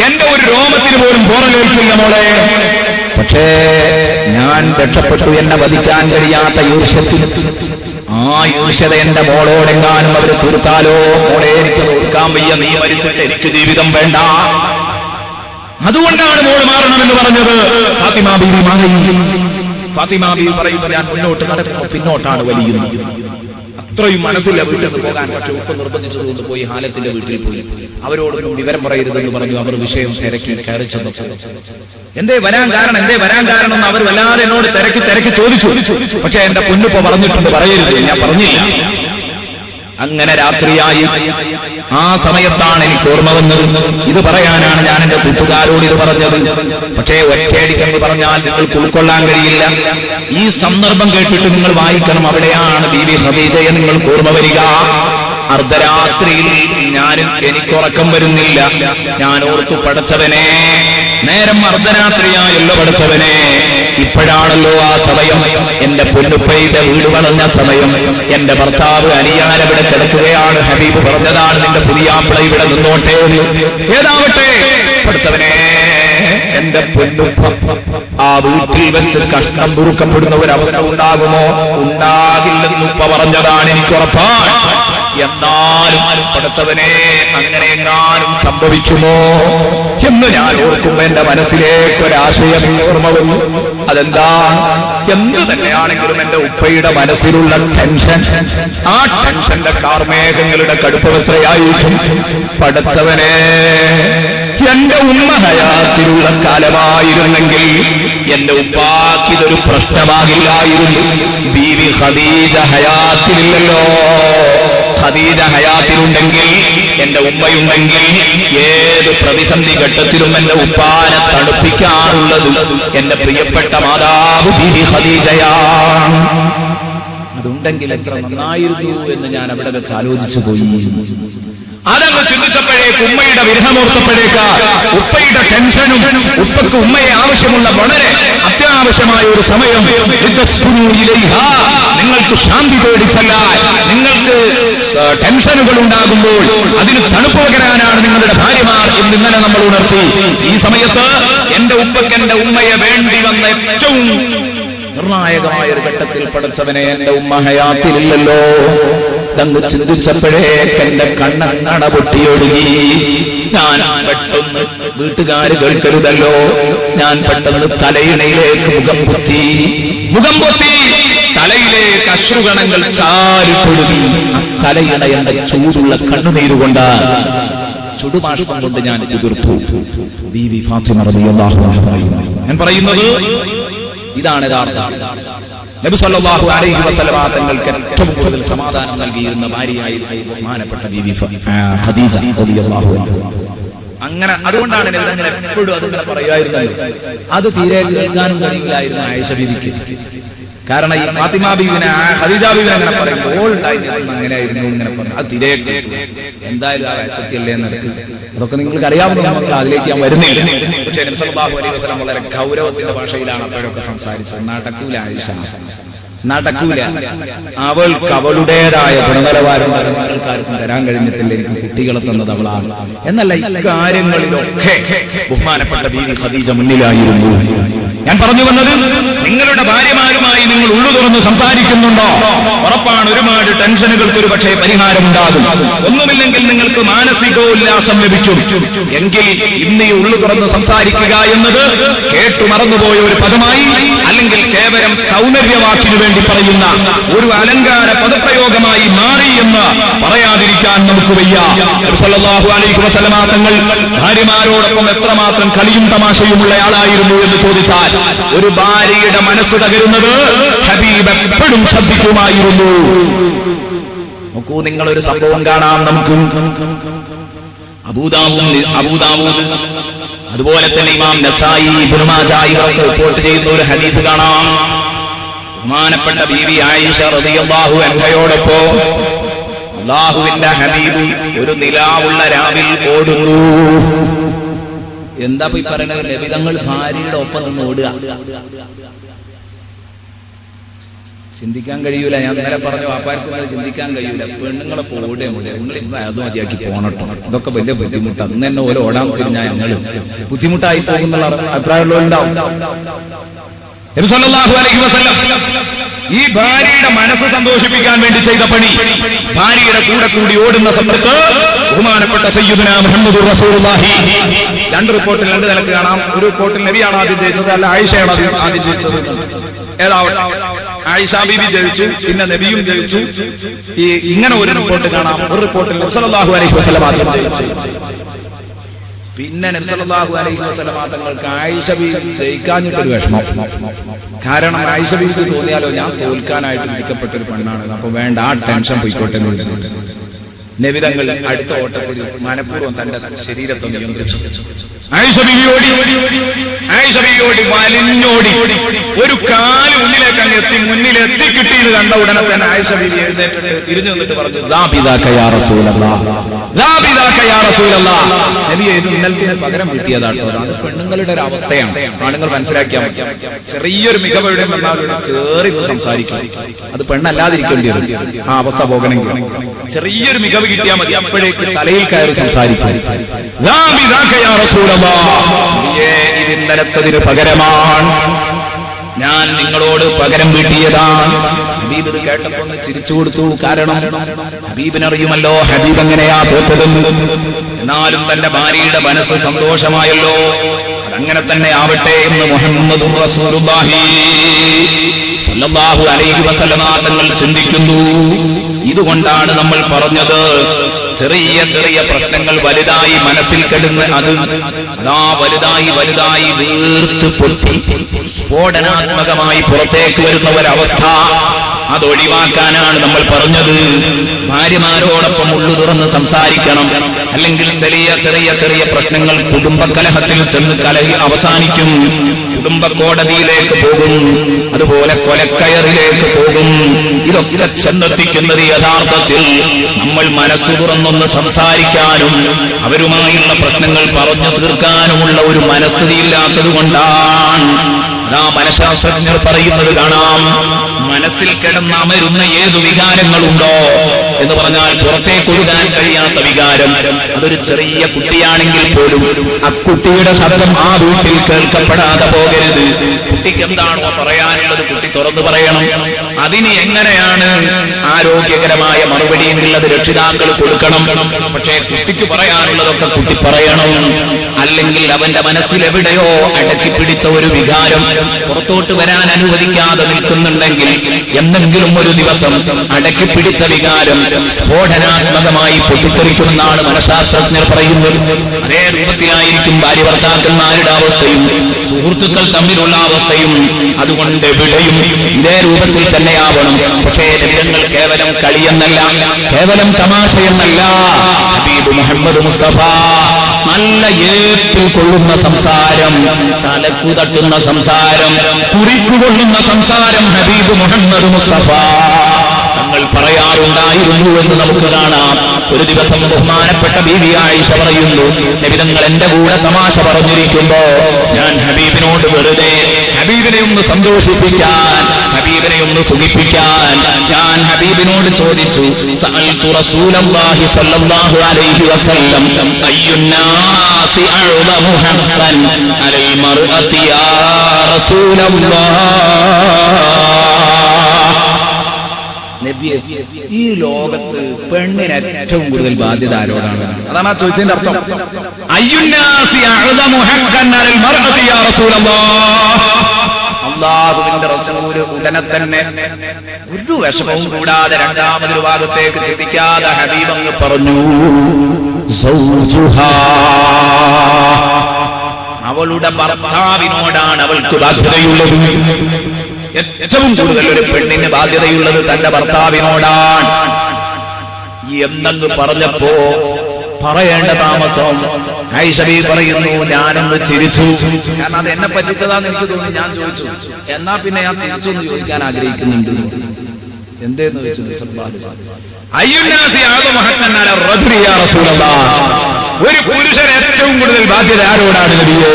എന്റെ ഒരു രോമത്തിന് പോലും പോറലേൽക്കില്ല മോളെ. പക്ഷേ ഞാൻ രക്ഷപ്പെട്ടു, എന്നെ വധിക്കാൻ കഴിയാത്ത ഈർഷ്യത്തിൽ, ആ ഈർഷ്യത എന്റെ മോളോടെങ്ങാനും അവര് തീർത്താലോ? മോളെ എനിക്ക് തീർക്കാൻ വയ്യ, നീ മരിച്ചിട്ട് എനിക്ക് ജീവിതം വേണ്ട. അതുകൊണ്ടാണ് മോള് മാറണമെന്ന് പറഞ്ഞത്. ഫാത്തിമ ബീവി മാറി. ഫാത്തിമ ബീവി പറയുമ്പോൾ ഞാൻ മുന്നോട്ട് നടക്കുമ്പോൾ പിന്നോട്ടാണ് വലിയുന്നത്. അത്രയും മനസ്സില്ല വീട്ടിൽ നിന്ന് പോകാൻ. പക്ഷെ ഉപ്പ നിർബന്ധിച്ചതുകൊണ്ട് പോയി ഹാലത്തിന്റെ വീട്ടിൽ പോയി. അവരോടൊന്നും വിവരം പറയരുതെന്ന് പറഞ്ഞു. അവർ വിഷയം തിരക്കി കയറി ചെന്നു. എന്തേ വരാൻ കാരണം, എന്തേ വരാൻ കാരണം എന്ന് അവർ വല്ലാതെ എന്നോട് തിരക്കി ചോദിച്ചു. പക്ഷെ എന്റെ പൊന്നുപ്പ പറഞ്ഞിട്ടുണ്ട് പറയരുത്. ഞാൻ പറഞ്ഞില്ല. അങ്ങനെ രാത്രിയായി. ആ സമയത്താണ് എനിക്ക് ഓർമ്മ വന്നത്. ഇത് പറയാനാണ് ഞാൻ എന്റെ കൂട്ടുകാരോട് ഇത് പറഞ്ഞത്. പക്ഷേ ഒറ്റയടിക്കെന്ന് പറഞ്ഞാൽ നിങ്ങൾക്ക് ഉൾക്കൊള്ളാൻ കഴിയില്ല. ഈ സന്ദർഭം കേട്ടിട്ട് നിങ്ങൾ വായിക്കണം. അവിടെയാണ് ബീവി ഖദീജയെ നിങ്ങൾക്ക് ഓർമ്മ വരിക. അർദ്ധരാത്രിയിൽ എനിക്കുറക്കം വരുന്നില്ല. ഞാൻ ഓർത്തു, പടച്ചവനെ, നേരം അർദ്ധരാത്രിയായല്ലോ പടച്ചവനെ, ഇപ്പോഴാണല്ലോ ആ സമയം, എന്റെ പൊന്നുപ്പയുടെ വീട് വളഞ്ഞ സമയം. എന്റെ ഭർത്താവ് അനിയാനവിടെ കിടക്കുകയാണ്. ഹബീബ് പറഞ്ഞതാണ്, നിന്റെ പുതിയാപ്പിള ഇവിടെ നിന്നോട്ടെ. ഏതാവട്ടെ പടച്ചവനെ, എന്റെ പൊന്നുപ്പ ആ വീട്ടിൽ വെച്ച് കഷ്ടം നുറുക്കപ്പെടുന്ന ഒരവസ്ഥ ഉണ്ടാകുമോ? ഉണ്ടാകില്ലെന്നുപ്പ പറഞ്ഞതാണ്, എനിക്കുറപ്പാണ്. എന്നാലും പടച്ചവനെ, അങ്ങനെ എങ്ങാനും സംഭവിക്കുമോ എന്ന് ഞാൻ ഓർക്കുമ്പോ എന്റെ മനസ്സിലേക്ക് ഒരാശയം ഓർമ്മ വന്നു. അതെന്താ? എന്ത് തന്നെയാണെങ്കിലും എന്റെ ഉപ്പയുടെ മനസ്സിലുള്ള ടെൻഷൻ, ആ ടെൻഷന്റെ കാർമേഘങ്ങളുടെ കടുപ്പം എത്രയായിരിക്കും? പടച്ചവനെ, എന്റെ ഉമ്മ ഹയാത്തിലുള്ള കാലമായിരുന്നെങ്കിൽ എന്റെ ഉപ്പാക്ക് ഇതൊരു പ്രശ്നമാകില്ലായിരുന്നു. ബീവി ഖദീജ ഹയാത്തിലില്ലല്ലോ. ഖദീജ ഹയാത്തിലുണ്ടെങ്കിൽ, എന്റെ ഉമ്മയുണ്ടെങ്കിൽ, ഏത് പ്രതിസന്ധി ഘട്ടത്തിലും എന്റെ ഉപ്പാനെ തണുപ്പിക്കാറുള്ളത് എന്റെ പ്രിയപ്പെട്ട മാതാവ് ബീവി ഖദീജയാണ്. അതുണ്ടെങ്കിൽ എത്ര നന്നായിരുന്നു എന്ന് ഞാൻ അവിടെ വെച്ച് ആലോചിച്ചു പോയി. അതങ്ങ് ചിന്തിച്ചപ്പോഴേക്ക് ഉമ്മയുടെ വിരഹമോർത്തപ്പോഴേക്ക് ഉപ്പയുടെ ടെൻഷനും ഉപ്പക്ക് ഉമ്മയെ ആവശ്യമുള്ള വളരെ അത്യാവശ്യമായ ഒരു സമയം, നിങ്ങൾക്ക് ശാന്തി തേടിച്ചല്ല, നിങ്ങൾക്ക് ടെൻഷനുകൾ ഉണ്ടാകുമ്പോൾ അതിന് തണുപ്പ് പകരാനാണ് നിങ്ങളുടെ ഭാര്യമാർ എന്ന് ഇന്നലെ നമ്മൾ ഉണർത്തി. ഈ സമയത്ത് എന്റെ ഉപ്പക്ക് എന്റെ ഉമ്മയെ വേണ്ടി വന്ന ഏറ്റവും നിർണായകമായ ഒരു ഘട്ടത്തിൽ പടച്ചവനെ എന്റെ ഉമ്മ ഹയാത്തിലില്ലല്ലോ തങ്ങ് ചിന്തിച്ചപ്പോഴേക്ക് എന്റെ കണ്ണട പൊട്ടിയൊടുങ്ങി. ഞാൻ പെട്ടെന്ന്, വീട്ടുകാര് കേൾക്കരുതല്ലോ, ഞാൻ പെട്ടെന്ന് തലയിണയിലേക്ക് മുഖം പൊത്തി തലയിലേക്ക് അശ്രുഗണങ്ങൾ ചാരിപ്പൊടുങ്ങി. തലയിണ എന്റെ ചൂടുള്ള കണ്ണുനീരുകൊണ്ട്, ചുടുപാഷ്പം കൊണ്ട് ഞാൻ എതിർത്തു. ബീവി ഫാത്തിമ റളിയല്ലാഹു അൻഹ പറയുന്നു, ഞാൻ പറയുന്നത് ഇതാണ് യഥാർത്ഥം. നബി സല്ലല്ലാഹു അലൈഹി വസല്ലമ തങ്ങൾക്ക് ഏറ്റവും കൂടുതൽ സമാധാനം നൽകിയിരുന്ന ഭാര്യയായിരുന്നു ബഹുമാനപ്പെട്ട ബീവി ഖദീജ റളിയല്ലാഹു അൻഹ. അങ്ങനെ അതുകൊണ്ടാണ് നബി തങ്ങൾ എപ്പോഴും അതിങ്ങനെ പറയുമായിരുന്നത്. അത് തീരെ കേൾക്കാനും കഴിയില്ലായിരുന്നു ആയിഷ ബീവിക്ക്. കാരണം ഈ ഫാത്തിമ ബീവിനെ ഖദീജ ബീവിനെ അങ്ങനെ പറയുമ്പോൾ അങ്ങനെയായിരുന്നു ഇങ്ങനെ പറഞ്ഞു. അത് തീരെ എന്തായാലും ആ സത്യമല്ലേ എന്നൊക്കെ അതൊക്കെ നിങ്ങൾക്ക് അറിയാവുന്ന മക്കൾ, അതിലേക്ക് ഞാൻ വരുന്നില്ല. പക്ഷേ നബി സല്ലല്ലാഹു അലൈഹി വസല്ലം വളരെ ഗൗരവത്തിന്റെ ഭാഷയിലാണ് അപ്പോഴൊക്കെ സംസാരിച്ചത്. നടക്കൂല ആയിഷ, നടക്കൂല. അവൾക്ക് അവളുടേതായ ഗുണനിലവാരം ആൾക്കാർക്കും തരാൻ കഴിഞ്ഞിട്ടില്ല. എനിക്ക് കുട്ടികളെ തന്നത് അവളാണ് എന്നല്ല, ഇക്കാര്യങ്ങളിലൊക്കെ ബഹുമാനപ്പെട്ട ബീവി ഖദീജ മുന്നിലായിരുന്നു. ഞാൻ പറഞ്ഞു വന്നത്, നിങ്ങളുടെ ഭാര്യമാരുമായി നിങ്ങൾ ഉള്ളു തുറന്ന് സംസാരിക്കുന്നുണ്ടോ, ഉറപ്പാണ് ഒരുപാട് ടെൻഷനുകൾക്ക് ഒരു പക്ഷേ പരിഹാരമുണ്ടാകും. ഒന്നുമില്ലെങ്കിൽ നിങ്ങൾക്ക് മാനസികോല്ലാസം ലഭിക്കും. എങ്കിൽ ഇന്ന് ഈ ഉള്ളു തുറന്ന് സംസാരിക്കുക എന്നത് കേട്ടു മറന്നുപോയ ഒരു പദമായി, അല്ലെങ്കിൽ കേവലം സൗന്ദര്യവാക്കിനു വേണ്ടി പറയുന്ന ഒരു അലങ്കാര പദപ്രയോഗമായി മാറി എന്ന് പറയാതിരിക്കാൻ നമുക്ക് വയ്യ. നബി സല്ലല്ലാഹു അലൈഹി വസല്ലമ തങ്ങൾ ഭാര്യമാരോടൊപ്പം എത്രമാത്രം കളിയും തമാശയുമുള്ള ആളായിരുന്നു എന്ന് ചോദിച്ചാൽ, ഒരു ഭാര്യയുടെ മനസ്സ് തകരുന്നത് ഹബീബ് എപ്പോഴും ശ്രദ്ധിക്കുമായിരുന്നു. നോക്കൂ, നിങ്ങളൊരു സംഭവം കാണാം. നമുക്ക് അബൂദാവൂദ് അതുപോലെ തന്നെ ഇമാം നസായി, ഇബ്നു മാജാ ഇവരൊക്കെ റിപ്പോർട്ട് ചെയ്യുന്ന ഒരു ഹദീസ് കാണാം. ബഹുമാനപ്പെട്ട ബീവി ആയിഷ റളിയല്ലാഹു അൻഹയോടൊപ്പം അല്ലാഹുവിന്റെ ഹബീബ് ഒരു നിലാവുള്ള രാവിൽ ഓടുന്നു. എന്താ പോയി പറയണത്? നബി തങ്ങൾ ഭാര്യയുടെ ഒപ്പം നിന്ന് ഓടുക. ചിന്തിക്കാൻ കഴിയൂല. ഞാൻ ഇന്നലെ പറഞ്ഞു, വാപ്പാർക്കും ചിന്തിക്കാൻ കഴിയൂല. പെണ്ണുങ്ങളെ ഓടുക മുതൽ നിങ്ങൾ അത് മതിയാക്കി പോണട്ടോ, ഇതൊക്കെ വലിയ ബുദ്ധിമുട്ട്. അന്ന് തന്നെ ഓരോ ഓടാൻ തിരിഞ്ഞാൽ ഞങ്ങൾ ബുദ്ധിമുട്ടായി പോകുന്നുള്ള അഭിപ്രായമുള്ളവരുണ്ടാവും. നബി സല്ലല്ലാഹു അലൈഹി വസല്ലം ഈ ഭാര്യയുടെ മനസ്സ് സന്തോഷിപ്പിക്കാൻ വേണ്ടി ചെയ്ത പണി, ഭാര്യയുടെ കൂടെ കൂടി ഓടുന്ന സമയത്ത് ബഹുമാനപ്പെട്ട സയ്യിദുനാ മുഹമ്മദുർ റസൂലുള്ളാഹി, രണ്ട് റിപ്പോർട്ടിൽ രണ്ട് നിലക്ക് കാണാം. ഒരു റിപ്പോർട്ടിൽ നബിയാണ് ആദ്യം ജയിച്ചത്, അല്ല ആയിഷയാണ് ആദ്യം ജയിച്ചത്. ഏതാവട്ടെ, ആയിഷ ബീബി ജയിച്ചു, പിന്നെ നബിയും ജയിച്ചു. ഇങ്ങനെ ഒരു റിപ്പോർട്ട് കാണാം. ഒരു റിപ്പോർട്ടിൽ നബി സല്ലല്ലാഹു അലൈഹി വസല്ലം ആദ്യം ജയിച്ചു. പിന്നെ നബി സല്ലല്ലാഹു അലൈഹി വസല്ലം തങ്ങൾക്ക് ആയിഷ ബീവി ജയിക്കാഞ്ഞിട്ടൊരു വിഷമം. കാരണം ആയിഷ ബീവിക്ക് തോന്നിയാലോ ഞാൻ തോൽക്കാനായിട്ട് വിധിക്കപ്പെട്ട ഒരു പെണ്ണാണ്, അപ്പൊ വേണ്ട, ആ ടെൻഷൻ പോയിക്കോട്ടെ എന്ന് വിളിച്ചിട്ട് നബി തങ്ങൾ അടുത്ത ഓട്ടത്തിൽ മനഃപൂർവ്വം തന്റെ ശരീരത്തെ നിയന്ത്രിച്ചു. ആയിഷ ബീവി ഓടി വലിഞ്ഞോടി ഒരു കാല് മുന്നിലേക്ക് അങ്ങ് എത്തി. മുന്നിലെത്തി കിട്ടിയത് കണ്ട ഉടനെ തന്നെ ആയിഷ ബീവി എഴുന്നേറ്റിട്ട് തിരിഞ്ഞു നിന്നിട്ട് പറഞ്ഞു, നബിയെ ഇത് ഇന്നലത്തെ പകരം കിട്ടിയതാട്ടോ. അതാണ് പെണ്ണുങ്ങളുടെ ഒരു അവസ്ഥയാണ്. ആണുങ്ങൾ മനസ്സിലാക്കിയാൽ മതി. ചെറിയൊരു മികവയുടെ കേറി സംസാരിക്കും, അത് പെണ്ണല്ലാതിരിക്കേണ്ടി വരും. ആ അവസ്ഥ പോകണമെങ്കിൽ ചെറിയൊരു മികവ് കിട്ടിയാൽ മതി, അപ്പോഴേക്ക് തലയിൽ കയറി സംസാരിക്കും. ഇത് ഇന്നലത്തതിന് പകരമാണ്, ഞാൻ നിങ്ങളോട് പകരം വീട്ടിയതാണ്. ഹബീബ് ഇത് കേട്ടപ്പോൾ ഒന്ന് ചിരിച്ചു കൊടുത്തു. കാരണം ഹബീബിനറിയുമല്ലോ ഹബീബ് എങ്ങനെയാ തോറ്റതെന്ന്. എന്നാലും തന്റെ ഭാര്യയുടെ മനസ്സ് സന്തോഷമായല്ലോ, അതങ്ങനെ തന്നെ ആവട്ടെ എന്ന് മുഹമ്മദുർ റസൂലുള്ളാഹി സ്വല്ലല്ലാഹു അലൈഹി വസല്ലമ തങ്ങൾ ചിന്തിക്കുന്നു. ഇതുകൊണ്ടാണ് നമ്മൾ പറഞ്ഞത്, ചെറിയ ചെറിയ പ്രശ്നങ്ങൾ വലുതായി മനസ്സിൽ കിടന്ന് അത് വലുതായി വീർത്ത് പൊട്ടി സ്ഫോടനാത്മകമായി പുറത്തേക്ക് വരുന്ന ഒരവസ്ഥ, അതൊഴിവാക്കാനാണ് നമ്മൾ പറഞ്ഞത് ഭാര്യമാരോടൊപ്പം ഉള്ളു തുറന്ന് സംസാരിക്കണം. അല്ലെങ്കിൽ ചെറിയ ചെറിയ ചെറിയ പ്രശ്നങ്ങൾ കുടുംബകലഹത്തിൽ ചെന്ന് കലഹി അവസാനിക്കും, കുടുംബ കോടതിയിലേക്ക് പോകും, അതുപോലെ കൊലക്കയറിലേക്ക് പോകും. ഇതൊക്കെ ചെന്നെത്തിക്കുന്നത് യഥാർത്ഥത്തിൽ നമ്മൾ മനസ്സു തുറന്നൊന്ന് സംസാരിക്കാനും അവരുമായുള്ള പ്രശ്നങ്ങൾ പറഞ്ഞു തീർക്കാനുമുള്ള ഒരു മനസ്ഥിതിയില്ലാത്തത് കൊണ്ടാണ്. ആ മനഃശാസ്ത്രജ്ഞർ പറയുന്നത് കാണാം, മനസ്സിൽ കിടന്നമരുന്ന ഏതു വികാരങ്ങളുണ്ടോ എന്ന് പറഞ്ഞാൽ പുറത്തേക്ക് ഒഴുകാൻ കഴിയാത്ത വികാരം, അതൊരു ചെറിയ കുട്ടിയാണെങ്കിൽ പോലും ആ കുട്ടിയുടെ ശബ്ദം ആ വീട്ടിൽ കേൾക്കപ്പെടാതെ പോകരുത്. കുട്ടിക്ക് എന്താണോ പറയാനുള്ളത് കുട്ടി തുറന്നു പറയണം. അതിന് എങ്ങനെയാണ് ആരോഗ്യകരമായ മറുപടി എന്നുള്ളത് രക്ഷിതാക്കൾ കൊടുക്കണം. പക്ഷേ കുട്ടിക്ക് പറയാനുള്ളതൊക്കെ കുട്ടി പറയണം. അല്ലെങ്കിൽ അവന്റെ മനസ്സിൽ എവിടെയോ അടക്കി പിടിച്ച ഒരു വികാരം പുറത്തോട്ട് വരാൻ അനുവദിക്കാതെ നിൽക്കുന്നുണ്ടെങ്കിൽ എന്തെങ്കിലും ഒരു ദിവസം അടക്കി പിടിച്ച വികാരം സ്ഫോടനാത്മകമായി പൊട്ടിത്തെറിക്കുമെന്നാണ് മനഃശാസ്ത്രജ്ഞർ പറയുന്നത്. അതേ രൂപത്തിലായിരിക്കും ഭാര്യ ഭർത്താക്കന്മാരുടെ അവസ്ഥയും സുഹൃത്തുക്കൾ തമ്മിലുള്ള അവസ്ഥയും. അതുകൊണ്ട് എവിടെയും ഇതേ രൂപത്തിൽ തന്നെയാവണം. പക്ഷേ ജനങ്ങൾ കേവലം കളിയെന്നല്ല, കേവലം തമാശയെന്നല്ല, ഹബീബ് മുഹമ്മദ് മുസ്തഫ നല്ല ഏപ്പിൽ കൊള്ളുന്ന സംസാരം, തലക്കു തട്ടുന്ന സംസാരം, കുറിക്കുകൊള്ളുന്ന സംസാരം ഹബീബ് മുഹമ്മദ് മുസ്തഫ തങ്ങൾ പറയാറുണ്ടായിരുന്നു എന്ന് നമുക്ക് കാണാം. ഒരു ദിവസം ബഹുമാനപ്പെട്ട ബീവി ആയിഷ പറയുന്നു, നബിതങ്ങൾ എന്റെ കൂടെ തമാശ പറഞ്ഞിരിക്കുമ്പോ ഞാൻ ഹബീബിനോട് വെറുതെ ഹബീബിനെ ഒന്ന് സന്തോഷിപ്പിക്കാൻ, ഹബീബിനെ ഒന്ന് സുഖിപ്പിക്കാൻ ഞാൻ ഹബീബിനോട് ചോദിച്ചു, സഅൽതു റസൂലല്ലാഹി സ്വല്ലല്ലാഹു അലൈഹി വസല്ലം അയ്യുന്നാസി അഅ്ളമു ഹഖ്ഖൻ അലൽ മർഅതി യാ റസൂലല്ലാഹ്. ഈ ലോകത്ത് പെണ്ണിന് ഏറ്റവും കൂടുതൽ ബാധ്യത ആരോടാണ്? അതാണ് ആ ചോദിച്ചതിന്റെ അർത്ഥം. അയ്യുന്നാസി അഅ്ളമു ഹഖ്ഖൻ അലൽ മർഅതി യാ റസൂലല്ലാഹ്. അല്ലാഹുവിന്റെ റസൂൽ ഉടനെ തന്നെ ഒരു വിഷമവും കൂടാതെ രണ്ടാമതൊരു ഭാഗത്തേക്ക് ചിന്തിക്കാതെ ഹബീബ് അങ്ങ് പറഞ്ഞു, സൗജുഹാ, അവളുടെ ഭർത്താവിനോടാണ് അവൾക്ക് ബാധ്യതയുള്ളത്. ഏറ്റവും കൂടുതൽ ഒരു പെണ്ണിന് ബാധ്യതയുള്ളത് തന്റെ ഭർത്താവിനോടാണ് എന്നങ്ങ് പറഞ്ഞപ്പോ പറയേണ്ട താമസം ആയിഷ ബീവി പറയുന്നു, ഞാനൊന്ന് ചിരിച്ചു. കാരണം അത് എന്നെ പറ്റിച്ചതാന്ന് എനിക്ക് തോന്നി. ഞാൻ ചോദിച്ചു, എന്നാ പിന്നെ ഞാൻ തിരിച്ചൊന്ന് ചോദിക്കാൻ ആഗ്രഹിക്കുന്നുണ്ട്. എന്തേന്ന് ചോദിച്ചു, ഒരു പുരുഷൻ ഏറ്റവും കൂടുതൽ ബാധ്യത ആരോടാണ് നബിയേ?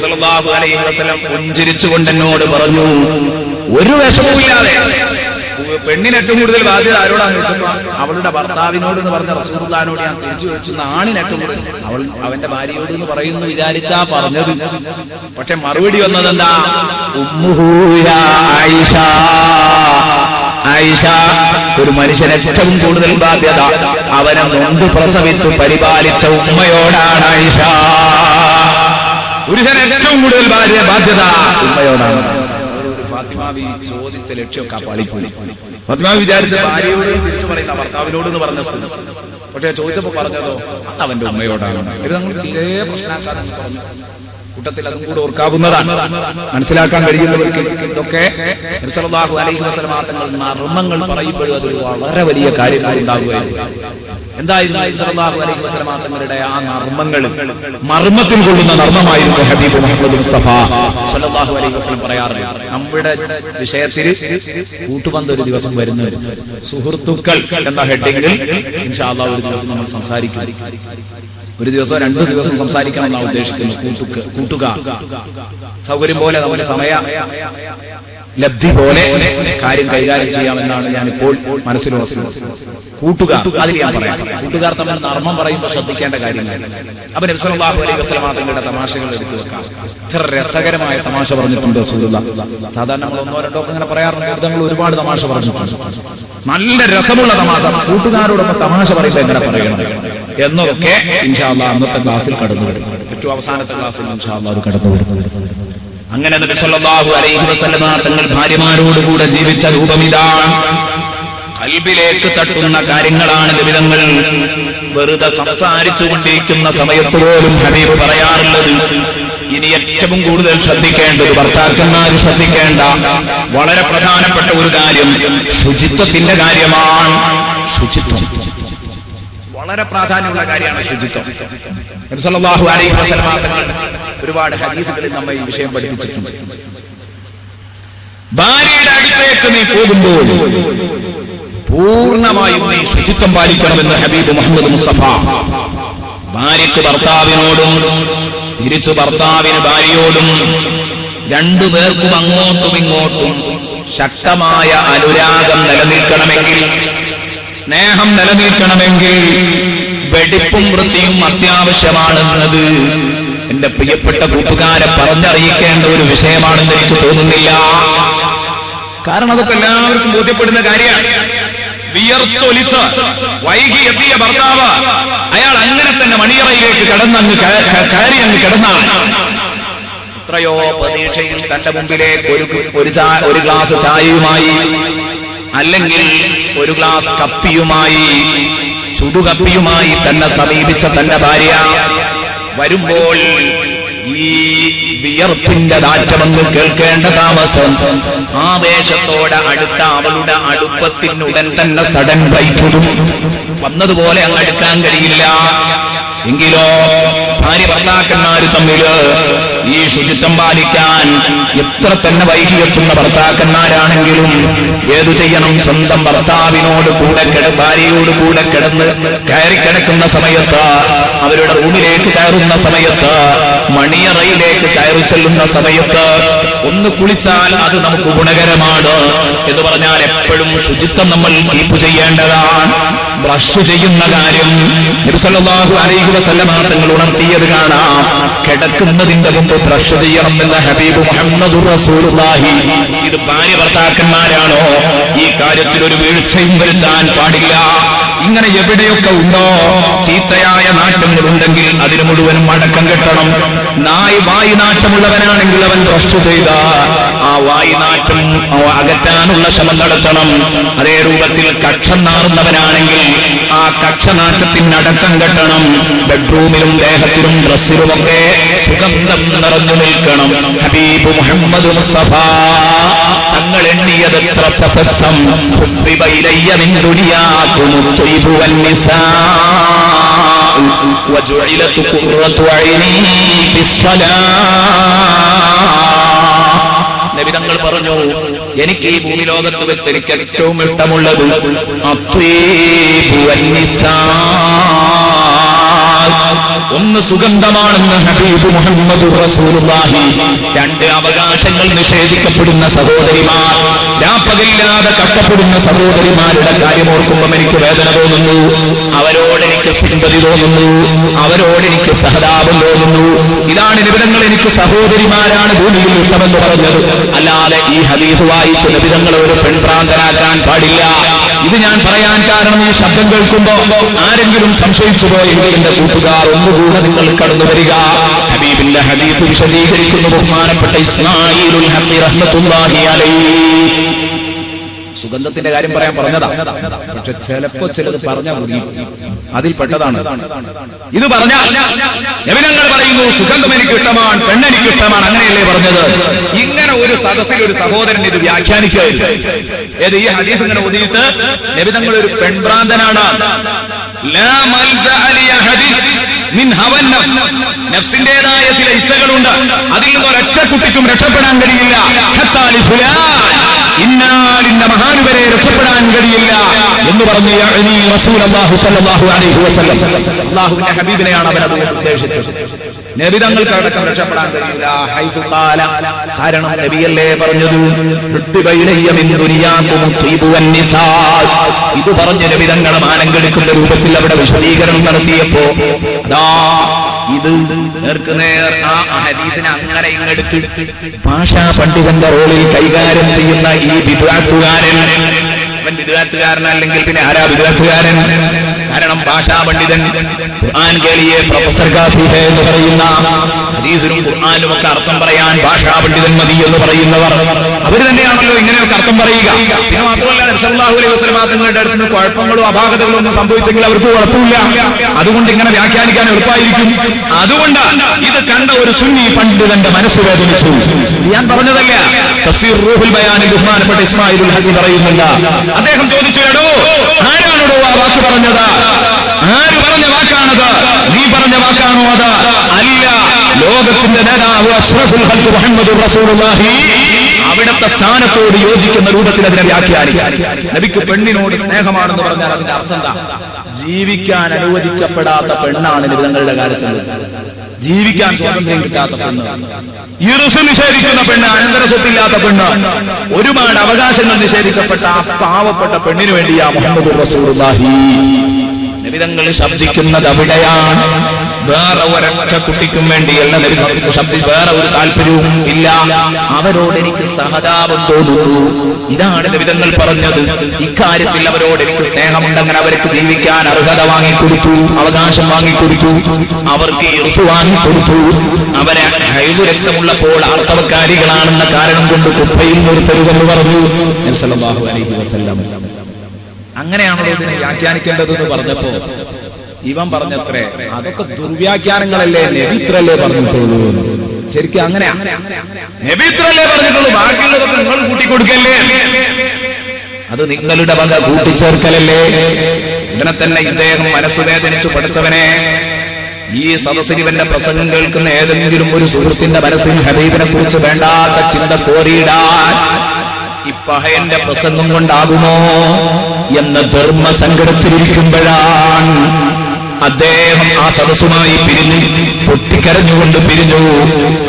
സല്ലല്ലാഹു അലൈഹി വസല്ലം പുഞ്ചിരിച്ചുകൊണ്ട് എന്നോട് പറഞ്ഞു, ഒരു വിഷമവുമില്ലാതെ, പെണ്ണിന് ഏറ്റവും കൂടുതൽ ബാധ്യത ആരോടാണ് ചോദിച്ചപ്പോ അവളുടെ ഭർത്താവിനോട് എന്ന് പറഞ്ഞ റസൂലുള്ളാഹിനോട് ഞാൻ തിരിച്ചു ചോദിച്ചു, ആണിന് ഏറ്റവും കൂടുതൽ അവന്റെ ഭാര്യയോട് എന്ന് പറയുന്നു വിചാരിച്ചാ പറഞ്ഞത്. പക്ഷെ മറുപടി വന്നത് എന്താ? ഉമ്മുഹു യാ ആയിഷ. ആയിഷ, ഒരു മനുഷ്യന് ഏറ്റവും കൂടുതൽ ബാധ്യത അവനെ നൊന്ത് പ്രസവിച്ച് പരിപാലിച്ച ഉമ്മയോടാണ്. ആയിഷ, പുരുഷന് ഏറ്റവും കൂടുതൽ ബാധ്യത ഉമ്മയോടാണ്. ഫാത്തിമാവി ചോദിച്ച ലക്ഷ്യമൊക്കെ പാളിപ്പോയി. ഫാത്തിമാവി വിചാരിച്ച ഭാര്യയോട് തിരിച്ചു പറയുന്ന ഭർത്താവിനോട് എന്ന് പറഞ്ഞ സ്ഥിതി. പക്ഷെ ചോദിച്ചപ്പോ പറഞ്ഞതോ അവന്റെ ഉമ്മയോടാണ്. ഇത് നമ്മൾ തീരെ പ്രശ്നമാക്കാനെന്ന് പറഞ്ഞു. കൂട്ടത്തിൽ അതും കൂടെ ഓർക്കാവുന്നതാണ്. മനസ്സിലാക്കാൻ കഴിയുന്നവർക്ക് ഇതൊക്കെ നബി സല്ലല്ലാഹു അലൈഹി വസല്ലം തങ്ങൾ നർമ്മങ്ങൾ പറയുമ്പോഴും അതൊരു വളരെ വലിയ കാര്യങ്ങൾ ഉണ്ടാവുകയായിരുന്നു. എന്തായിരുന്നു നബി സല്ലല്ലാഹു അലൈഹി വസല്ലം തങ്ങളുടെ ആ നർമ്മങ്ങൾ? മർമ്മത്തിൽ കൊള്ളുന്ന നർമ്മമായിരുന്നു ഹബീബ് മുഹമ്മദ് മുസ്തഫ സല്ലല്ലാഹു അലൈഹി വസല്ലം പറയാറുണ്ട്. നമ്മുടെ വിഷയത്തിൽ കൂട്ടുപന്ത് ഒരു ദിവസം വരുന്നു, സുഹൃത്തുക്കൾ എന്ന ഹെഡിങ്ങിൽ ഇൻഷാ അല്ലാഹ് ഒരു ദിവസം നമ്മൾ സംസാരിക്കും. ഒരു ദിവസം 2 ദിവസം സംസാരിക്കണം എന്നാണ് ഉദ്ദേശിക്കുന്നത്. കൂട്ടുക സൗകര്യം പോലെ നമ്മുടെ സമയ ലബ്ധി പോലെ കാര്യം കൈകാര്യം ചെയ്യാമെന്നാണ് ഞാനിപ്പോൾ മനസ്സിലുറക്കുന്നത്. കൂട്ടുക, അതിൽ ഞാൻ പറയാം. കൂട്ടുകാർ തമ്മിൽ നർമ്മം പറയുമ്പോൾ ശ്രദ്ധിക്കേണ്ട കാര്യങ്ങൾ. അപ്പൊ നബി സല്ലല്ലാഹു അലൈഹി വസല്ലം തങ്ങളുടെ തമാശകൾ എടുത്തു വെക്കാം. ഇത്ര രസകരമായ തമാശ പറഞ്ഞിട്ടുണ്ട് റസൂലുള്ളാഹ്. സാധാരണ നമ്മൾ 1-2 ഒക്കെ ഇങ്ങനെ പറയാറുണ്ട്. തങ്ങൾ ഒരുപാട് തമാശ പറഞ്ഞിട്ടുണ്ട്. നല്ല രസമുള്ള തമാശ. കൂട്ടുകാരോടൊപ്പം തമാശ പറയുമ്പോൾ എങ്ങനെ പറയണം എന്നൊക്കെ ഇൻഷാ അല്ലാഹ് അന്നത്തെ ക്ലാസ്സിൽ കടന്നു വരും. ഏറ്റവും അവസാനത്തെ ക്ലാസ്സിൽ ഇൻഷാ അല്ലാഹ് അത് കടന്നു വരും. അങ്ങനെ നബി സല്ലല്ലാഹു അലൈഹി വസല്ലം തങ്ങൾ ഭാര്യമാരോടുകൂടെ ജീവിച്ച രൂപമിതാണ്. ഖൽബിലേക്ക് തട്ടുന്ന കാര്യങ്ങളാണ് നിബിധങ്ങൾ. വെറുതെ സംസാരിച്ചു കൊണ്ടിരിക്കുന്ന സമയത്ത് പോലും ഹബീബ് പറയാറുള്ളത്, ഇനി ഏറ്റവും കൂടുതൽ ശ്രദ്ധിക്കേണ്ടത്, ഭർത്താക്കന്മാർ ശ്രദ്ധിക്കേണ്ട വളരെ പ്രധാനപ്പെട്ട ഒരു കാര്യം ശുചിത്വത്തിന്റെ കാര്യമാണ്. ശുചിത്വം വളരെ പ്രാധാന്യമുള്ള കാര്യമാണ് ശുചിത്വം. നബി സല്ലല്ലാഹു അലൈഹി വസല്ലം തങ്ങൾ ഒരുപാട് ഹദീസുകളിൽ നമ്മെ ഈ വിഷയം പഠിപ്പിച്ചിട്ടുണ്ട്. ഭാര്യയുടെ അടുത്തേക്ക് നീ പോകുമ്പോൾ പൂർണ്ണമായും നീ ശുചിത്വം പാലിക്കണമെന്ന് ഹബീബ് മുഹമ്മദ് മുസ്തഫ ഭാര്യയ്ക്ക് ഭർത്താവിനോടും തിരിച്ചു ഭർത്താവിന് ഭാര്യയോടും രണ്ടുപേർക്കും അങ്ങോട്ടും ഇങ്ങോട്ടും ശക്തമായ അനുരാഗം നിലനിൽക്കണമെങ്കിൽ, സ്നേഹം നിലനിൽക്കണമെങ്കിൽ വെടിപ്പും വൃത്തിയും അത്യാവശ്യമാണെന്നത് എന്റെ പ്രിയപ്പെട്ട കൂട്ടുകാരെ പറഞ്ഞറിയിക്കേണ്ട ഒരു വിഷയമാണെന്ന് എനിക്ക് തോന്നുന്നില്ല. കാരണം അതൊക്കെ എല്ലാവർക്കും ബോധ്യപ്പെടുന്ന കാര്യമാണ്. വിയർത്തൊലിച്ച് വൈകി എത്തിയ ഭർത്താവ് അയാൾ അങ്ങനെ തന്നെ മണിയറയിലേക്ക് കയറി അങ്ങ് കിടന്നാൽ എത്രയോ പ്രതീക്ഷയിൽ തന്റെ മുമ്പിലേക്ക് ഒരു ഗ്ലാസ് ചായയുമായി അല്ലെങ്കിൽ ഒരു ഗ്ലാസ് കപ്പിയുമായി ചുടുകപ്പിയുമായി തന്നെ സമീപിച്ച തന്റെ ഭാര്യ വരുമ്പോൾ ഈ വിയർപ്പിന്റെ നാറ്റമെന്ന് കേൾക്കേണ്ട താമസം ആവേശത്തോടെ അടുത്ത അവളുടെ അടുപ്പത്തിനുടൻ തന്നെ സഡൻ ബ്രേക്ക് വന്നതുപോലെ അങ്ങ് അടുക്കാൻ കഴിയില്ല. എങ്കിലോ ഭാര്യ ഭർത്താക്കന്മാര് തമ്മില് ഈ ശുചിത്വം പാലിക്കാൻ എത്ര തന്നെ വൈകിയെത്തുന്ന ഭർത്താക്കന്മാരാണെങ്കിലും ഏതു ചെയ്യണം? സ്വന്തം ഭർത്താവിനോട് കൂടെ ഭാര്യയോട് കൂടെ കിടന്ന് കയറി കിടക്കുന്ന സമയത്ത്, അവരുടെ റൂമിലേക്ക് കയറുന്ന സമയത്ത്, മണിയറയിലേക്ക് കയറി ചെല്ലുന്ന സമയത്ത് ഒന്ന് കുളിച്ചാൽ അത് നമുക്ക് ഗുണകരമാണ് എന്ന് പറഞ്ഞാൽ എപ്പോഴും ശുചിത്വം നമ്മൾ കീപ്പ് ചെയ്യേണ്ടതാണ്. ബ്രഷ് ചെയ്യുന്ന കാര്യം നബി സല്ലല്ലാഹു അലൈഹി വസല്ലം തങ്ങൾ ഉണർത്തിയത് കാണാം. കിടക്കുന്നതിന്റെ മുമ്പ് ബ്രഷ് ചെയ്യണം എന്ന ഹബീബ് മുഹമ്മദുർ റസൂലുള്ളാഹി. ഇത് ഭാര്യ ഭർത്താക്കന്മാരാണോ? ഈ കാര്യത്തിൽ ഒരു വീഴ്ചയും വരുത്താൻ പാടില്ല. ഇങ്ങനെ എവിടെയൊക്കെ ഉണ്ടോ ചീത്തയായ നാറ്റങ്ങൾ ഉണ്ടെങ്കിൽ അതിന് മുഴുവനും അടക്കം കെട്ടണം. വായി നാറ്റമുള്ളവനാണെങ്കിൽ അവൻ ബ്രഷ് ചെയ്ത ആ വായി നാറ്റം അകറ്റാനുള്ള ശ്രമം നടത്തണം. അതേ രൂപത്തിൽ കക്ഷം നാറുന്നവനാണെങ്കിൽ ആ കക്ഷനാറ്റത്തിനടക്കം കെട്ടണം. ബെഡ്റൂമിലും ദേഹത്തിലും ഡ്രസ്സിലുമൊക്കെ സുഗന്ധം നിറഞ്ഞു നിൽക്കണം. ഹബീബ് മുഹമ്മദ് മുസ്തഫ തങ്ങൾ എണ്ണിയതെത്ര പ്രസക്തം. وجعلت قرة عيني في الصلاة. നബി തങ്ങൾ പറഞ്ഞു, എനിക്ക് ഈ ഭൂമി ലോകത്ത് വെച്ച് എനിക്ക് ഏറ്റവും ഇഷ്ടമുള്ളത് അത്വീബു വന്നിസാ, ഒന്ന് സുഗന്ധമാണെന്ന് ഹബീബ് മുഹമ്മദ് റസൂലുള്ളാഹി. രണ്ട് അവകാശങ്ങൾ നിഷേധിക്കപ്പെടുന്ന സഹോദരിമാർ, രാപ്പകലില്ലാതെ കഷ്ടപ്പെടുന്ന സഹോദരിമാരുടെ കാര്യം ഓർക്കുമ്പോൾ എനിക്ക് വേദന തോന്നുന്നു. അവരോട് എനിക്ക് സിമ്പതി തോന്നുന്നു, അവരോട് എനിക്ക് സഹതാപം തോന്നുന്നു. ഇതാണ് നിബിധങ്ങൾ എനിക്ക് സഹോദരിമാരാണ് ഭൂമിയിൽ ഇഷ്ടമെന്ന് പറഞ്ഞത്. അല്ലാതെ ഈ ഹദീസ് വായിച്ച് നിബിധങ്ങളെ ഒരു പെൺപ്രാന്തരാക്കാൻ പാടില്ല. ഇത് ഞാൻ പറയാൻ കാരണം ഈ ശബ്ദം കേൾക്കുമ്പോ ആരെങ്കിലും സംശയിച്ചു പോയെങ്കിൽ എന്റെ കൂട്ടുകാർ ഒന്നുകൂടെ നിങ്ങൾ കടന്നു വരിക. ഹബീബിന്റെ ഹദീസ് വിശദീകരിക്കുന്ന ബഹുമാനപ്പെട്ട ഇസ്മാഈലുൽ ഹഖി റഹ്മത്തുള്ളാഹി അലൈഹി സുഗന്ധത്തിന്റെ കാര്യം പറയാൻ പറഞ്ഞതാ. പക്ഷെ ചിലപ്പോ ചിലത് പറഞ്ഞാൽ മതി, അതിൽ പെട്ടതാണ് ഇത്. പറഞ്ഞാൽ നബിതങ്ങൾ പറയുന്നു സുഗന്ധം എനിക്ക് ഇഷ്ടമാണ്, പെണ്ണെനിക്ക് ഇഷ്ടമാണ്, അങ്ങനെയല്ലേ പറഞ്ഞത്? ഇങ്ങനെ ഒരു സദസ്സിൽ ഒരു സഹോദരൻ ഇത് വ്യാഖ്യാനിക്കുകയില്ല. ഏത് ഈ ഹദീസ് ഇങ്ങനെ ഓതിയിട്ട് നബിതങ്ങൾ ഒരു പെൺഭ്രാന്തനാണ്. നഫ്സിന്റേതായ ചില ഇച്ഛകളുണ്ട്, അതിൽ നിന്ന് ഒരൊറ്റ കുട്ടിക്കും രക്ഷപ്പെടാൻ കഴിയില്ല. ഇന്നാലിന്റെ മഹാനുവരെ രക്ഷപ്പെടാൻ കഴിയില്ല എന്ന് പറഞ്ഞു അല്ലാഹുവിന്റെ ഹബീബിനെയാണ് അവരത് ഉദ്ദേശിച്ചത്. നബിതങ്ങൾക്ക് അടക്കം രക്ഷപ്പെടാൻ കഴിയില്ല. കാരണം നബിയല്ലേ പറഞ്ഞത്, ഇത് പറഞ്ഞ നബിതങ്ങളെ മാനം കെടുക്കുന്ന രൂപത്തിൽ അവിടെ വിശദീകരണം നടത്തിയപ്പോ അതാ ഇത് നേർക്കുനേർ ആ ഹദീസിനെ അങ്ങനെ ഇങ്ങെടുത്ത് ഭാഷാ പണ്ഡിതന്റെ റോളിൽ കൈകാര്യം ചെയ്യുന്ന ഈ വിദ്വാത്തുകാരൻ, അവൻ വിദ്വാത്തുകാരനല്ലെങ്കിൽ പിന്നെ ആരാ വിദ്വാത്തുകാരൻ? കാരണം ഭാഷാ പണ്ഡിതൻ ഖുർആൻ കേളിയെ പ്രൊഫസർ കാഫിഹ എന്ന് പറയുന്ന ഹദീസിനും ഖുർആനും ഒക്കെ അർത്ഥം പറയാൻ ഭാഷാ പണ്ഡിതൻ മതി എന്ന് പറയുന്നവർ അവർ തന്നെയാണല്ലോ ഇങ്ങനെയൊക്കെ അർത്ഥം പറയുക. പിന്നെ മാത്രമല്ല നബി സല്ലല്ലാഹു അലൈഹി വസല്ലം തങ്ങളുടെ അടുത്ത് നിന്ന് കുഴപ്പങ്ങളോ അപാകതകളോ ഒന്നും സംഭവിച്ചെങ്കിൽ അവർക്ക് കുഴപ്പമില്ല. അതുകൊണ്ട് ഇങ്ങനെ വ്യാഖ്യാനിക്കാൻ എളുപ്പമായിരിക്കും. അതുകൊണ്ട് ഇത് കണ്ട ഒരു സുന്നി പണ്ഡിതന്റെ മനസ്സ് വേദനിച്ചു. ഞാൻ പറഞ്ഞതല്ല, തഫ്സീർ റൂഹുൽ ബയാനിൽ ബഹുമാനപ്പെട്ട ഇസ്മാഈലുൽ ഹഖി പറയുന്നില്ല. അദ്ദേഹം ചോദിച്ചു, എടോ ആരാണോ ആ വാക്ക് പറഞ്ഞത്? ആര് വാക്കാണത്? നീ പറഞ്ഞ വാക്കാണോ അത്? അല്ല. ലോകത്തിന്റെ നേതാവ് അഷ്റഫുൽ ഖൽഖ് മുഹമ്മദുർ റസൂലുള്ളാഹി അവിടുത്തെ സ്ഥാനത്തോട് യോജിക്കുന്ന രൂപത്തിൽ അതിനെ വ്യാഖ്യാനിക്കാൻ. നബിക്ക് പെണ്ണിനോട് സ്നേഹമാണെന്ന് പറഞ്ഞാൽ അതിന്റെ അർത്ഥം എന്താ? ജീവിക്കാൻ അനുവദിക്കപ്പെടാത്ത പെണ്ണാണ് നബിതങ്ങളുടെ കാലത്തുള്ളത്. ജീവിക്കാൻ സ്വാതന്ത്ര്യം കിട്ടാത്ത പെണ്ണ്, ഇർസ് നിഷേധിക്കുന്ന പെണ്ണ്, അനന്തര സ്വത്തില്ലാത്ത പെണ്ണ്, ഒരുപാട് അവകാശങ്ങൾ നിഷേധിക്കപ്പെട്ട ആ പാവപ്പെട്ട പെണ്ണിന് വേണ്ടിയാ മുഹമ്മദുർ റസൂലുള്ളാഹി. നബിതങ്ങൾ ശബ്ദിക്കുന്നത് അവിടെയാണ്. വേറെ ഒരൊറ്റ കുട്ടിക്കും വേണ്ടിയല്ല നബി ശബ്ദിച്ച്, വേറെ ഒരു താല്പര്യവും ഇല്ല. അവരോട് എനിക്ക് സഹതാപം തോന്നുന്നു. ഇതാണ് നബിതങ്ങൾ പറഞ്ഞത്. ഇക്കാര്യത്തിൽ അവരോട് എനിക്ക് സ്നേഹമുണ്ടെങ്കിൽ അവർക്ക് ജീവിക്കാൻ അർഹത വാങ്ങിക്കൊടുത്തു, അവകാശം വാങ്ങിക്കൊടുത്തു, അവർക്ക് ഇർഫ് വാങ്ങിക്കൊടുത്തു. അവരെ ഹൈദ് രക്തമുള്ളപ്പോൾ ആർത്തവക്കാരികളാണെന്ന കാരണം കൊണ്ട് കുപ്പയിൽ നിർത്തരുതെന്ന് പറഞ്ഞു നബി സല്ലല്ലാഹു അലൈഹി വസല്ലം. അങ്ങനെയാണല്ലോ ഇതിനെ വ്യാഖ്യാനിക്കേണ്ടതെന്ന് പറഞ്ഞപ്പോ ഇവൻ പറഞ്ഞത്രേ, അതൊക്കെ ദുർവ്യാഖ്യാനങ്ങളല്ലേ, നബിത്രല്ലേ പറഞ്ഞിട്ടുള്ളൂ. ശരിക്കും അങ്ങനെയാ, നബിത്രല്ലേ പറഞ്ഞിട്ടുള്ളൂ, ബാക്കിയുള്ളതൊക്കെ നിങ്ങൾ കൂട്ടിക്കൊടുക്കല്ലേ, അത് നിങ്ങളുടെ വക കൂട്ടിച്ചേർക്കലല്ലേ. ഉടനെ തന്നെ ഇദ്ദേഹം മനസ്സ് വേദനിച്ചു, പഠിച്ചവനെ, ഈ സദസ്സിൽ ഇവന്റെ പ്രസംഗം കേൾക്കുന്ന ഏതെങ്കിലും ഒരു സുഹൃത്തിന്റെ മനസ്സിൽ ഹബീബിനെ കുറിച്ച് വേണ്ടാത്ത ചിന്ത കോരിയിടാൻ ഇപ്പഹയന്റെ പ്രസംഗം കൊണ്ടാകുമോ എന്ന ധർമ്മസങ്കടത്തിലിരിക്കുമ്പോഴാണ് അദ്ദേഹം ആ സദസ്സുമായി പിരിഞ്ഞു, പൊട്ടിക്കരഞ്ഞുകൊണ്ട് പിരിഞ്ഞു.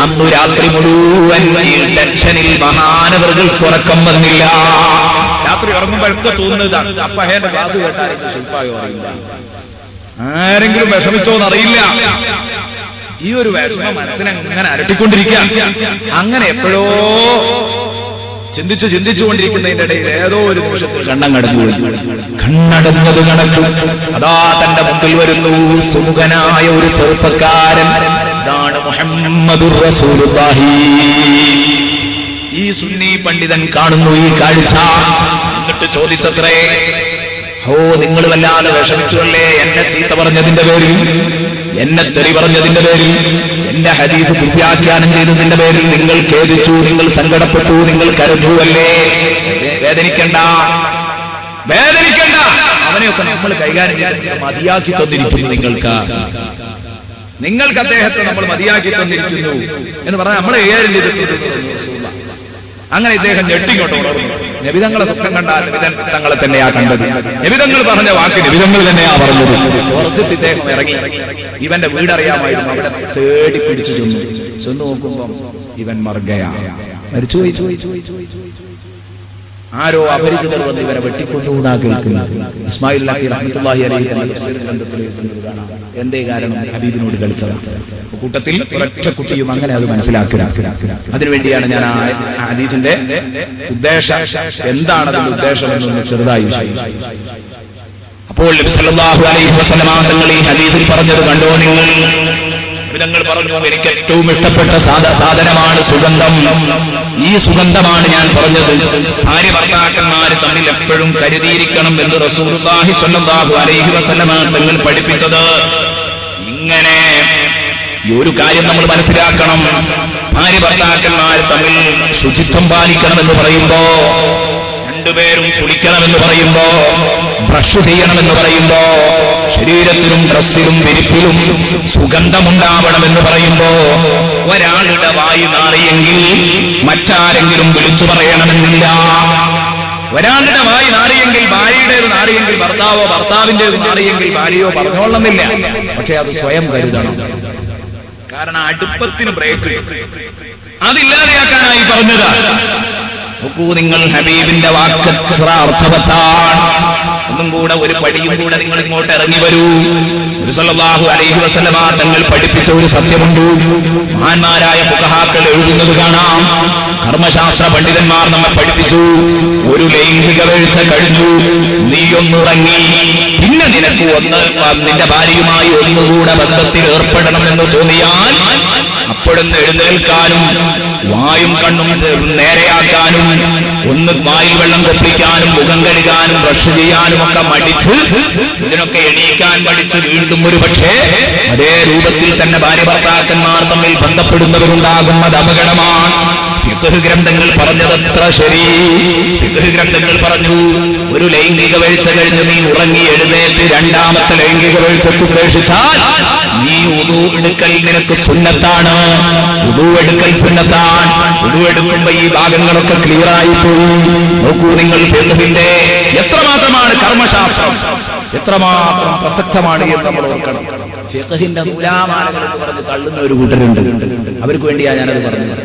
അന്നു രാത്രി മുഴുവൻ ഈ ടെൻഷനിൽ മഹാനവറുകൾക്ക് ഉറക്കം വന്നില്ല. രാത്രി ഉറങ്ങുമ്പോഴൊക്കെ തോന്നുന്നതാണ്, അപ്പഹയന്റെ ക്ലാസ് കേട്ടായിരിക്കും ശില്പായോ അറിയില്ല, ആരെങ്കിലും വിഷമിച്ചോന്നറിയില്ല. ഈ ഒരു വിഷമം മനസ്സിനെ അങ്ങനെ അരട്ടിക്കൊണ്ടിരിക്കുക. അങ്ങനെ എപ്പോഴോ ചിന്തിച്ചുകൊണ്ടിരിക്കുന്നതിന്റെ ഇടയിൽ ഏതോ ഒരു നിമിഷത്തിൽ കണ്ണടഞ്ഞത് കണക്കും അതാ തന്റെ മുമ്പിൽ വരുന്നു സുമുഖനായ ഒരു ചെറുപ്പക്കാരൻ. ഇതാണ് മുഹമ്മദുർ റസൂലുള്ളാഹി. ഈ സുന്നി പണ്ഡിതൻ കാണുന്നു ഈ കാഴ്ച. എന്നിട്ട് ചോദിച്ചത്രേ, ഓ, നിങ്ങൾ വല്ലാതെ വിഷമിച്ചുവല്ലേ എന്നെ ചീത്ത പറഞ്ഞതിന്റെ പേരിൽ, എന്നെ തെറി പറഞ്ഞതിന്റെ പേരിൽ, എന്റെ ഹദീസ് ദുർവ്യാഖ്യാനം ചെയ്തതിന്റെ പേരിൽ നിങ്ങൾ ഖേദിച്ചു, നിങ്ങൾ സങ്കടപ്പെട്ടു, നിങ്ങൾ കരഞ്ഞുവല്ലേ. വേദനിക്കണ്ട, വേദനിക്കണ്ട. അവനെയൊക്കെ നമ്മൾ കൈകാര്യം ചെയ്ത് മതിയാക്കി തന്നിരിക്കുന്നു. നിങ്ങൾക്ക് അദ്ദേഹത്തെ നമ്മൾ മതിയാക്കി തന്നിരിക്കുന്നു എന്ന് പറഞ്ഞാൽ നമ്മളെ കൈകാര്യം ചെയ്തിട്ടുണ്ട്. അങ്ങനെ ഇദ്ദേഹം ഞെട്ടിക്കൊണ്ടു ഉണർന്നു. നബിതങ്ങളെ സ്വപ്നം കണ്ടാൽ നബിതൻ തങ്ങളെ തന്നെയാ കണ്ടത്. നബിതങ്ങൾ പറഞ്ഞ വാക്ക് നബിതങ്ങൾ തന്നെയാ പറഞ്ഞത്. പുറത്തിട്ട് ഇദ്ദേഹം ഇറങ്ങി. ഇവന്റെ വീടറിയാമായിരുന്നു. അവിടെ തേടി പിടിച്ചു ചെന്നു നോക്കുമ്പോ ഇവൻ മർഗയാ, മരിച്ചുപോയി. ആരോ അപരിചിതർ വന്ന് ഇവരെ വെട്ടിക്കൊണ്ടുകൂടാ കേൾക്കുന്നത്. ഇസ്മായിൽ നബി റഹ്മത്തുള്ളാഹി അലൈഹി എന്തേ കാരണം? ഹബീബിനോട് കളിച്ചത്. കൂട്ടത്തിൽ ഒരൊറ്റ കുട്ടിയും അങ്ങനെ അത് മനസ്സിലാക്കുക. അതിനുവേണ്ടിയാണ് ഞാൻ ആ ഹദീസിന്റെ ഉദ്ദേശം എന്താണ്, അതിന്റെ ഉദ്ദേശം എന്നൊന്ന് ചെറുതായി വിശദീകരിച്ചു. അപ്പോൾ നബി സല്ലല്ലാഹു അലൈഹി വസല്ലം തങ്ങൾ ഈ ഹദീസിൽ പറഞ്ഞത് കണ്ടോ നിങ്ങൾ? നബിതങ്ങൾ പറഞ്ഞു, എനിക്ക് ഏറ്റവും ഇഷ്ടപ്പെട്ട സാധനമാണ് സുഗന്ധം. ഈ സുഗന്ധമാണ് ഞാൻ പറഞ്ഞത്. ഭാര്യ ഭർത്താക്കന്മാർ തമ്മിൽ എപ്പോഴും കരുതിയിരിക്കണം എന്ന് റസൂലുള്ളാഹി സ്വല്ലല്ലാഹു അലൈഹി വസല്ലം തങ്ങൾ പഠിപ്പിച്ചത്. ഇങ്ങനെ ഒരു കാര്യം നമ്മൾ മനസ്സിലാക്കണം. ഭാര്യ ഭർത്താക്കന്മാർ തമ്മിൽ ശുചിത്വം പാലിക്കണമെന്ന് പറയുമ്പോ, രണ്ടുപേരും കുളിക്കണമെന്ന് പറയുമ്പോ, ബ്രഷ് ചെയ്യണമെന്ന് പറയുമ്പോ, ശരീരത്തിലും ഡ്രസ്സിലും വിരിപ്പിലും സുഗന്ധമുണ്ടാവണമെന്ന് പറയുമ്പോ, ഒരാളുടെ വായി നാറിയെങ്കിൽ മറ്റാരെങ്കിലും വിളിച്ചു പറയണമെന്നില്ല. ഒരാളുടെ വായി നാറിയെങ്കിൽ ഭാര്യയുടേത് നാറിയെങ്കിൽ ഭർത്താവോ, ഭർത്താവിന്റേത് നാറിയെങ്കിൽ ഭാര്യയോ പറഞ്ഞോളണമെന്നില്ല. പക്ഷെ അത് സ്വയം കരുതണം. കാരണം അടുപ്പത്തിന് ബ്രേക്ക് അതില്ലാതെയാക്കാനായി പറഞ്ഞത്. നോക്കൂ നിങ്ങൾ, ഹബീബിന്റെ വാക്ക് അർത്ഥവത്താണ്. ഒന്നും കൂടെ ഒരു പടിയും കൂടെ നിങ്ങൾ ഇങ്ങോട്ട് ഇറങ്ങി വരൂ. നബി സല്ലല്ലാഹു അലൈഹി വസല്ലമ തങ്ങൾ പഠിപ്പിച്ച ഒരു സത്യമുണ്ട്. മഹാന്മാരായ ഫുഖഹാക്കൾ എഴുതുന്നത് കാണാം. കർമ്മശാസ്ത്ര പണ്ഡിതന്മാർ നമ്മെ പഠിപ്പിച്ചു, ഒരു ലൈംഗിക വീഴ്ച കഴിഞ്ഞു, നീയൊന്നുറങ്ങി, പിന്നെ നിനക്ക് നിന്റെ ഭാര്യയുമായി ഒന്നുകൂടെ ബന്ധത്തിൽ ഏർപ്പെടണമെന്ന് തോന്നിയാൽ അപ്പോഴൊന്ന് എഴുന്നേൽക്കാനും വായും കണ്ണും നേരെയാക്കാനും ഒന്ന് വായിൽ വെള്ളം കൊപ്പിക്കാനും മുഖം കഴുകാനും ബ്രഷ് ചെയ്യാനും ഒക്കെ മടിച്ച് ഇതിനൊക്കെ എണീക്കാൻ മടിച്ച് വീണ്ടും ഒരു പക്ഷേ അതേ രൂപത്തിൽ തന്നെ ഭാര്യ ഭർത്താക്കന്മാർ തമ്മിൽ ബന്ധപ്പെടുന്നവരുണ്ടാകും. അത് അപകടമാണ്. ഫിഖ്ഹ് ഗ്രന്ഥങ്ങൾ പറഞ്ഞതത്ര ശരി. ഫിഖ്ഹ് ഗ്രന്ഥങ്ങൾ പറഞ്ഞു, ഒരു ലൈംഗിക വീഴ്ച കഴിഞ്ഞ് നീ ഉറങ്ങി എഴുന്നേറ്റ് രണ്ടാമത്തെ ലൈംഗിക വീഴ്ചക്ക് ഉപേക്ഷിച്ചാൽ നീ ഉദു എടുക്കൽ നിനക്ക് സുന്നത്താണ്. ഉദു എടുക്കൽ സുന്നത്താണ്. ഉദു എടുക്കുമ്പോ ഈ ഭാഗങ്ങളൊക്കെ ക്ലിയർ ആയി പോയി. നോക്കൂ നിങ്ങൾ, ഫിഖ്ഹിന്റെ എത്രമാത്രമാണ് കർമ്മശാസ്ത്രം, എത്രമാത്രം പ്രസക്തമാണ് എന്ന് നമ്മൾ ഓർക്കണം. ഫിഖ്ഹിന്റെ നൂലാമാലകൾ എന്ന് പറഞ്ഞ് തള്ളുന്ന ഒരു കൂട്ടരുണ്ട്. അവർക്ക് വേണ്ടിയാണ് ഞാനത് പറഞ്ഞത്.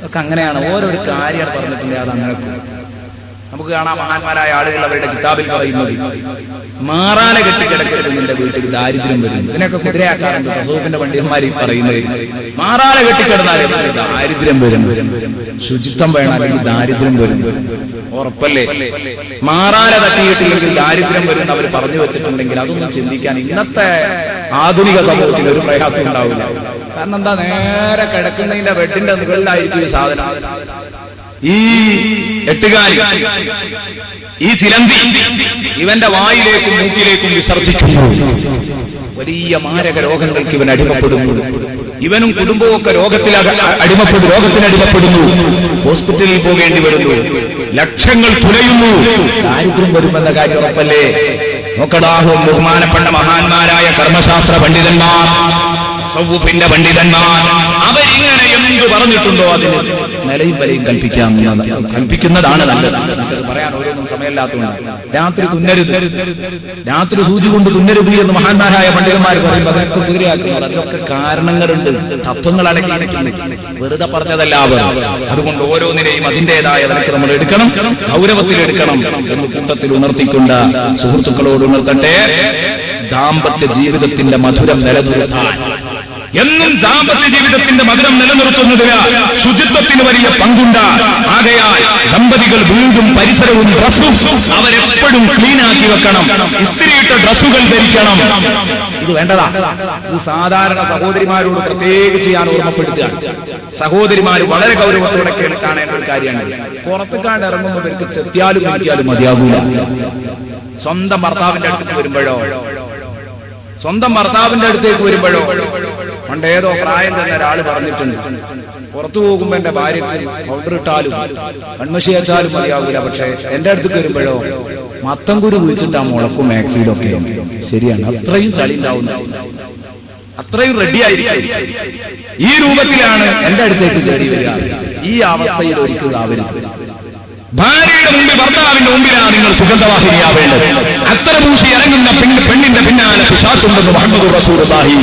ഒക്കെ അങ്ങനെയാണ്, ഓരോരു കാര്യം പറഞ്ഞിട്ടുണ്ട്, അത് അങ്ങനെ നമുക്ക് കാണാം. മഹാന്മാരായ ആളുകൾ അവരുടെ കിതാബിൽ പറയുന്നത്, മാറാല കെട്ടിക്കിടക്കരുത് നിന്റെ വീട്ടിൽ ദാരിദ്ര്യം വരും. ഇതിനൊക്കെ കുതിരയാക്കാറുണ്ട് തസൂഫിന്റെ പണ്ഡിതന്മാർ പറയുന്നത്. മാറാല കെട്ടിക്കിടന്നാൽ ദാരിദ്ര്യം വരും, ശുചിത്വം വേണം, അല്ലെങ്കിൽ ദാരിദ്ര്യം വരും. ഉറപ്പല്ലേ? മാറാല തട്ടിയിട്ടില്ലെങ്കിൽ ദാരിദ്ര്യം വരും അവർ പറഞ്ഞു വെച്ചിട്ടുണ്ടെങ്കിൽ അതൊന്നും ചിന്തിക്കാൻ ഇന്നത്തെ ആധുനിക സമൂഹത്തിൽ ഒരു പ്രയാസം ഉണ്ടാവില്ല. കാരണം എന്താ, നേരെ കിടക്കുന്നതിന്റെ ബെഡിന്റെ മുകളിലായിരിക്കും ഈ സാധനം. ഈ എട്ടുകാലി, ഈ ചിലന്തി ഇവന്റെ വായിലേക്കും മൂക്കിലേക്കും വിസർജിക്കുന്നു. വലിയ മാരക രോഗങ്ങൾക്ക് ഇവൻ അടിമപ്പെടുന്നു. ഇവനും കുടുംബവും ഒക്കെ രോഗത്തിനടിമപ്പെടുന്നു. ഹോസ്പിറ്റലിൽ പോകേണ്ടി വരുന്നു. ലക്ഷങ്ങൾ തുലയുന്നു. ദാരിദ്ര്യം വരുമെന്ന കാര്യം ഉറപ്പല്ലേ? നോക്കടാഹും ബഹുമാനപ്പെട്ട മഹാന്മാരായ കർമ്മശാസ്ത്ര പണ്ഡിതന്മാർ, സൗഫിന്റെ പണ്ഡിതന്മാർ, അവരിങ്ങനെ എന്ത് പറഞ്ഞിട്ടുണ്ടോ അതിന് നിലയും വിലയും കൽപ്പിക്കുന്നതാണ് നല്ലത്. പറയാൻ ഓരോന്നും സമയമില്ലാത്തതുകൊണ്ട് രാത്രി തുന്നരുത്, രാത്രി സൂചി കൊണ്ട് തുന്നരുത് എന്ന് മഹാന്മാരായ പണ്ഡിതന്മാർ പറയുമ്പോൾ അതൊക്കെ കുതിരയാക്കുന്നത്. അതിനൊക്കെ കാരണങ്ങളുണ്ട്, തത്വങ്ങൾ അടങ്ങിയിരിക്കുന്നു. വെറുതെ പറഞ്ഞതല്ല അവർ. അതുകൊണ്ട് ഓരോന്നിനെയും അതിൻ്റെതായ നിലയ്ക്ക് നമ്മൾ എടുക്കണം, ഗൗരവത്തിൽ എടുക്കണം എന്ന് കൂട്ടത്തിൽ ഉണർത്തിക്കൊണ്ട് സുഹൃത്തുക്കളോട് ഉണർത്തട്ടെ. ദാമ്പത്യ ജീവിതത്തിന്റെ മധുരം നിലനിർത്താൻ, എന്നും ദാമ്പത്യ ജീവിതത്തിന്റെ മധുരം നിലനിർത്തുന്നതിന് ശുചിത്വത്തിന് വലിയ പങ്കുണ്ട്. ആകയാൽ ദമ്പതികൾ വീണ്ടും പരിസരവും ഡ്രസ്സും അവരെപ്പോഴും ക്ലീൻ ആക്കി വെക്കണം. ഇസ്തിരിയിട്ട ഡ്രസ്സുകൾ ധരിക്കണം. ഇത് വേണ്ടതാ. ഇത് സാധാരണ സഹോദരിമാരോട് പ്രത്യേകിച്ച് ഞാൻ ഓർമ്മപ്പെടുത്തുകയാണ്. സഹോദരിമാർ വളരെ ഗൗരവത്തോടെ കാണേണ്ട ഒരു കാര്യമാണ്. പുറത്തുകാണ്ട് ഇറങ്ങുമ്പോൾ ഇവർക്ക് ചെത്തിയാലും നോക്കിയാലും മതിയാകൂല. സ്വന്തം ഭർത്താവിന്റെ അടുത്തേക്ക് വരുമ്പോഴോ പണ്ടേതോ പ്രായം തന്നെ ഒരാൾ പറഞ്ഞിട്ടുണ്ട്, പുറത്തു പോകുമ്പോ എന്റെ ഭാര്യക്ക് പൗഡർ ഇട്ടാലും കൺമഷി വെച്ചാലും മതിയാകൂല, പക്ഷെ എന്റെ അടുത്തേക്ക് വരുമ്പോഴോ മത്തംകുരു കുഴിച്ചിട്ടാ മുളക്കും മാക്സിയിലൊക്കെ. ശരിയാണ്, അത്രയും ചളി ഉണ്ടാവുന്നു, അത്രയും റെഡിയായിരിക്കും. ഈ രൂപത്തിലാണ് എന്റെ അടുത്തേക്ക് കയറി വരിക. ഈ അവസ്ഥയിൽ ഒരിക്കലും ആവരുത്. ഭാര്യയുടെ മുമ്പിൽ, ഭർത്താവിന്റെ മുമ്പിലാണ് നിങ്ങൾ സുഗന്ധവാഹിനിയാവേണ്ടത്. അത്തരം പൂശി ഇറങ്ങുന്ന പെണ്ണിന്റെ പിന്നാലെ പിശാചുണ്ടെന്ന് മുഹമ്മദ് റസൂലുള്ളാഹി.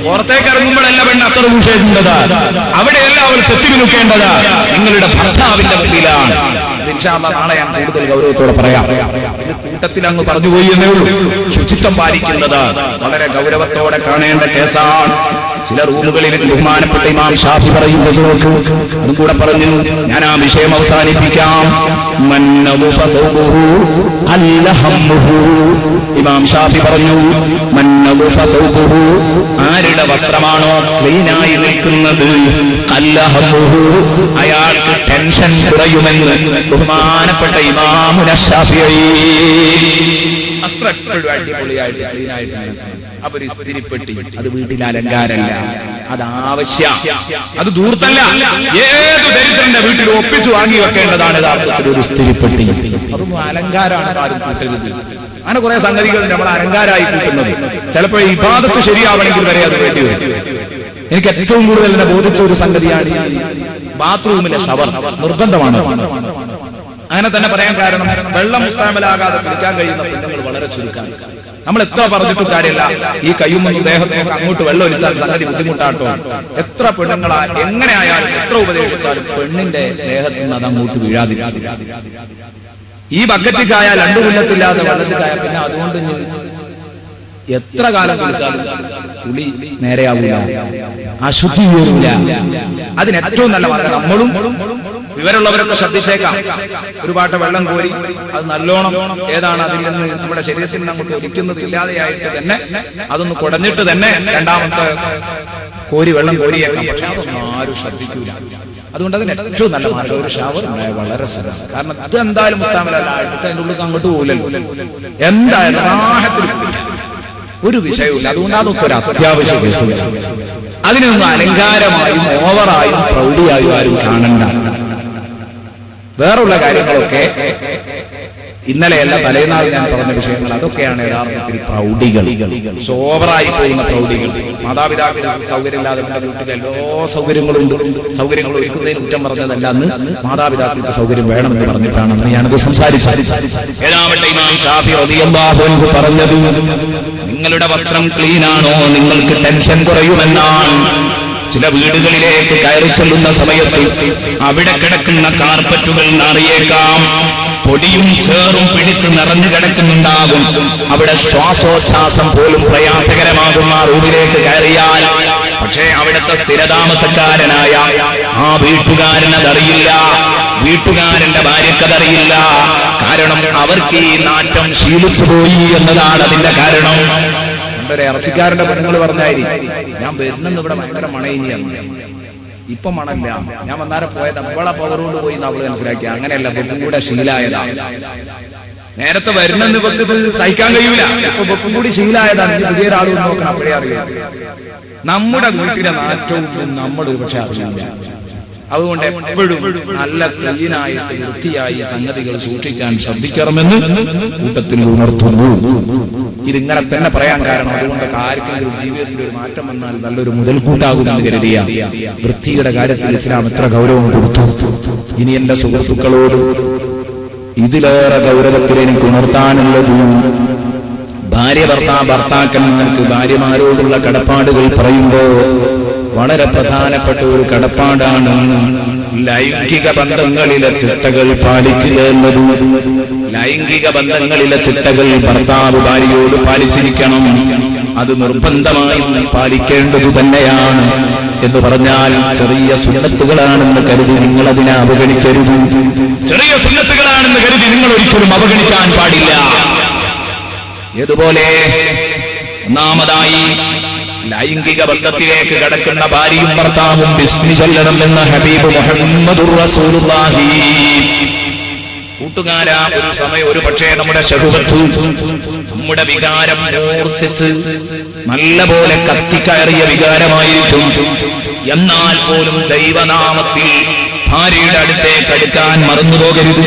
പുറത്തേക്ക് ഇറങ്ങുമ്പോഴല്ല പെണ്ണ് അത്തരം പൂശേണ്ടത്, അവിടെയല്ല അവൾ ചെത്തിമിനുക്കേണ്ടത്, നിങ്ങളുടെ ഭർത്താവിന്റെ മുമ്പിലാണ്. നാളെ ഞാൻ കൂടുതൽ ഗൗരവത്തോടെ പറയാം. ഇത് കൂട്ടത്തിൽ അങ്ങ് പറഞ്ഞുപോയി എന്നേ ഉള്ളൂ. ശുചിത്വം പാലിക്കുന്നത് വളരെ ഗൗരവത്തോടെ കാണേണ്ട കേസാണ്. ചില റൂമുകളിൽ ബഹുമാനപ്പെട്ട ഇമാം ഷാഫി പറയുന്നത് നോക്ക്, അതും കൂടെ പറഞ്ഞു ഞാൻ ആ വിഷയം അവസാനിപ്പിക്കാം. ഇമാം ഷാഫി പറഞ്ഞു, ആരുടെ വസ്ത്രമാണോ ക്ലീനായി നിൽക്കുന്നത് അയാൾക്ക് ടെൻഷൻ കുറയുമെന്ന് ബഹുമാനപ്പെട്ട ഇമാമുന ശാഫിഈ. അടിപൊളിയായിട്ട് ക്ലീനായിട്ട് അവർ ഇസ്തിരിപ്പെട്ടി, അത് വീട്ടിൽ അലങ്കാരമല്ല, അത് ആവശ്യം, അത് ദൂർത്തല്ല. ഏത് ദരിദ്രന്റെ വീട്ടിൽ ഒപ്പിച്ചു വാങ്ങി വെക്കേണ്ടതാണ് യഥാർത്ഥത്തിൽ ഒരു ഇസ്തിരിപ്പെട്ടി. അതൊന്നും അലങ്കാരമാണ്, ആരും കൂട്ടരുത്. അങ്ങനെ കുറെ സംഗതികൾ നമ്മൾ അലങ്കാരമായി കൂട്ടുന്നത്. ചിലപ്പോൾ ഇബാദത്ത് ശരിയാവണമെങ്കിൽ വരെ അത് വേണ്ടി വരും. എനിക്ക് ഏറ്റവും കൂടുതൽ എന്നെ ബോധിച്ച ഒരു സംഗതിയാണ് ബാത്റൂമിലെ ഷവർ നിർബന്ധമാണ്. അങ്ങനെ തന്നെ പറയാൻ കാരണം വെള്ളം മുസ്താമലാകാതെ കുടിക്കാൻ കഴിയുന്ന പെണ്ണുങ്ങൾ വളരെ ചുരുക്കാൻ. നമ്മൾ എത്ര പറഞ്ഞിട്ടും കാര്യമില്ല, ഈ കയ്യും ദേഹത്തേക്ക് അങ്ങോട്ട് വെള്ളം ഒലിച്ചാൽ സംഗതി ബുദ്ധിമുട്ടാട്ടോ. എത്ര പെണ്ണുങ്ങളാ എങ്ങനെ ആയാലും എത്ര ഉപദേശിച്ചാലും പെണ്ണിന്റെ ദേഹത്തിൽ നിന്ന് അത് അങ്ങോട്ട് വീഴാതിരിക്കും. ഈ ബക്കറ്റിക്കായ രണ്ടു കൊല്ലത്തില്ലാതെ വെള്ളത്തിക്കായ പിന്നെ അതുകൊണ്ട് എത്ര കാലം കുളിച്ചാലും കുളി നേരെയാവില്ല, അശുദ്ധി വരില്ല. അതിന് ഏറ്റവും നല്ല മാർഗം നമ്മളും വിവരമുള്ളവരൊക്കെ ശ്രദ്ധിച്ചേക്കാം. ഒരു പാട്ട വെള്ളം കോരി അത് നല്ലോണം ഏതാണ് അതിൽ നിന്ന് നമ്മുടെ ശരീരത്തിൽ നിന്ന് അങ്ങോട്ട് ഒലിക്കുന്നത് ഇല്ലാതെയായിട്ട് തന്നെ അതൊന്ന് കുടഞ്ഞിട്ട് തന്നെ രണ്ടാമത്തെ കോരി വെള്ളം കോരിയേക്കാം. പക്ഷെ അതൊന്നും ആരും ശ്രദ്ധിക്കൂല. അതുകൊണ്ട് അതിന് ഏറ്റവും നല്ല മാർഗ്ഗം ഒരു ഷവർ ഉണ്ടായ വളരെ സുഖം. കാരണം അത് എന്തായാലും മുസ്താമിലല്ല, അതിന്റെ ഉള്ളിൽ അങ്ങോട്ട് പോകില്ലല്ലോ, എന്തായാലും റാഹത്തിൽ ഒരു വിഷയമില്ല. അതുകൊണ്ട് അതൊക്കെ ഒരു അത്യാവശ്യ കേസ്. അതിനൊന്നും അലങ്കാരമായും ഓവറായും പ്രൗഢിയായും ആരും കാണണ്ട. വേറുള്ള കാര്യങ്ങളൊക്കെ ഇന്നലെയല്ല തലേനാൾ ഞാൻ പറഞ്ഞ വിഷയങ്ങൾ, അതൊക്കെയാണ് യഥാർത്ഥത്തിൽ പ്രൗഢികൾ, ഓവറായി പോകുന്ന പ്രൗഢികൾ. മാതാപിതാക്കൾ സൗകര്യമില്ലാതെ വീട്ടിൽ എല്ലാ സൗകര്യങ്ങളും ഉണ്ട്, സൗകര്യങ്ങൾ ഒരുക്കുന്നതിന് കുറ്റം പറഞ്ഞതല്ല, അന്ന് മാതാപിതാക്കൾക്ക് സൗകര്യം വേണമെന്ന് പറഞ്ഞിട്ടാണ് ഞാനത് സംസാരിച്ചത്. ഇമാം ഷാഫി റളിയല്ലാഹു അൻഹു പറഞ്ഞത്, നിങ്ങളുടെ വസ്ത്രം ക്ലീനാണോ നിങ്ങൾക്ക് ടെൻഷൻ കുറയുമെന്നാണ്. ചില വീടുകളിലേക്ക് കയറി ചെല്ലുന്ന സമയത്ത് അവിടെ കിടക്കുന്ന കാർപ്പറ്റുകൾ നിറയേക്കാം, പൊടിയും ചേറും പിടിച്ച് നിറഞ്ഞു കിടക്കുന്നുണ്ടാകും. അവിടെ ശ്വാസോച്ഛ്വാസം പോലും പ്രയാസകരമാകുന്ന റൂമിലേക്ക് കയറിയാൽ, പക്ഷേ അവിടുത്തെ സ്ഥിരതാമസക്കാരനായ ആ വീട്ടുകാരനതറിയില്ല, വീട്ടുകാരന്റെ ഭാര്യക്കതറിയില്ല. കാരണം അവർക്ക് ഈ നാറ്റം ശീലിച്ചു പോയി എന്നതാണ് അതിന്റെ കാരണം. ഒരു ഇറച്ചിക്കാരന്റെ പെണ്ണുങ്ങൾ പറഞ്ഞായിരിക്കും, ഞാൻ വരുന്നെന്ന് ഇവിടെ ഭയങ്കര മണയിനിയാണ്, ഇപ്പൊ മണല്ല, ഞാൻ വന്നാരെ പോയത് അവളെ പവറുകൊണ്ട് പോയി അവള് മനസ്സിലാക്കി. അങ്ങനെയല്ല, ബുക്കും കൂടെ ശീലായതാ. നേരത്തെ വരുന്നെന്ന് വെക്കത് സഹിക്കാൻ കഴിയൂല, ഇപ്പൊ ബുക്കും കൂടി ശീലായതാണ്. പുതിയൊരാൾ നോക്കണം, അപ്പോഴേ അറിയാം നമ്മുടെ വീട്ടിലെ നാറ്റവും നമ്മൾ ഒരുപക്ഷെ അറിയില്ല. അതുകൊണ്ട് എപ്പോഴും നല്ല ക്ലീനായിട്ട് വൃത്തിയായി സംഗതികൾ സൂക്ഷിക്കാൻ ശ്രദ്ധിക്കണമെന്ന് കൂട്ടത്തിൽ ഉണർത്തുന്നു. ഇതിങ്ങനെ തന്നെ പറയാൻ കാരണം, അതുകൊണ്ട് ആർക്കെങ്കിലും ജീവിതത്തിൽ ഒരു മാറ്റം വന്നാൽ നല്ലൊരു മുതൽക്കൂട്ടാകുമെന്ന് കരുതിയ വൃത്തിയുടെ കാര്യത്തിൽ ഇസ്ലാം എത്ര ഗൗരവം കൊടുത്തു. ഇനി എന്റെ സുഹൃത്തുക്കളോട് ഇതിലേറെ ഗൗരവത്തിൽ എനിക്ക് ഉണർത്താനുള്ളത്, ഭർത്താക്കന്മാർക്ക് ഭാര്യമാരോടുള്ള കടപ്പാടുകൾ പറയുമ്പോൾ വളരെ പ്രധാനപ്പെട്ട ഒരു കടപ്പാടാണ് ലൈംഗിക ബന്ധങ്ങളിലെ ചിട്ടകൾ പാലിക്കുക എന്നത്. ലൈംഗിക ബന്ധങ്ങളിലെ ചിട്ടകൾ ഭർത്താവ് ഭാര്യയോട് പാലിച്ചിരിക്കണം, അത് നിർബന്ധമായും പാലിക്കേണ്ടതു തന്നെയാണ്. എന്ന് പറഞ്ഞാൽ ചെറിയ സുന്നത്തുകളാണെന്ന് കരുതി നിങ്ങൾ അതിനെ അവഗണിക്കരുത്. ചെറിയ സുന്നത്തുകളാണെന്ന് കരുതി നിങ്ങൾ ഒരിക്കലും അവഗണിക്കാൻ പാടില്ല. ഇതുപോലെ ഒന്നാമതായി ലൈംഗിക ബന്ധത്തിലേക്ക് കടക്കുന്ന ഭാര്യയും ഭർത്താവും ബിസ്മി ചൊല്ലണം എന്ന ഹബീബ് മുഹമ്മദുർ റസൂലുള്ളാഹി. കൂട്ടുകാരാ, ഒരു സമയം ഒരു പക്ഷേ നമ്മുടെ ശഹവത്ത്, നമ്മുടെ വികാരം മൂർച്ഛിച്ച് നല്ല പോലെ കത്തിക്കയറിയ വികാരമായിരിക്കും. എന്നാൽ പോലും ദൈവനാമത്തിൽ ഭാര്യയുടെ അടുത്തേക്ക് അടുക്കാൻ മറന്നുപോകരുത്.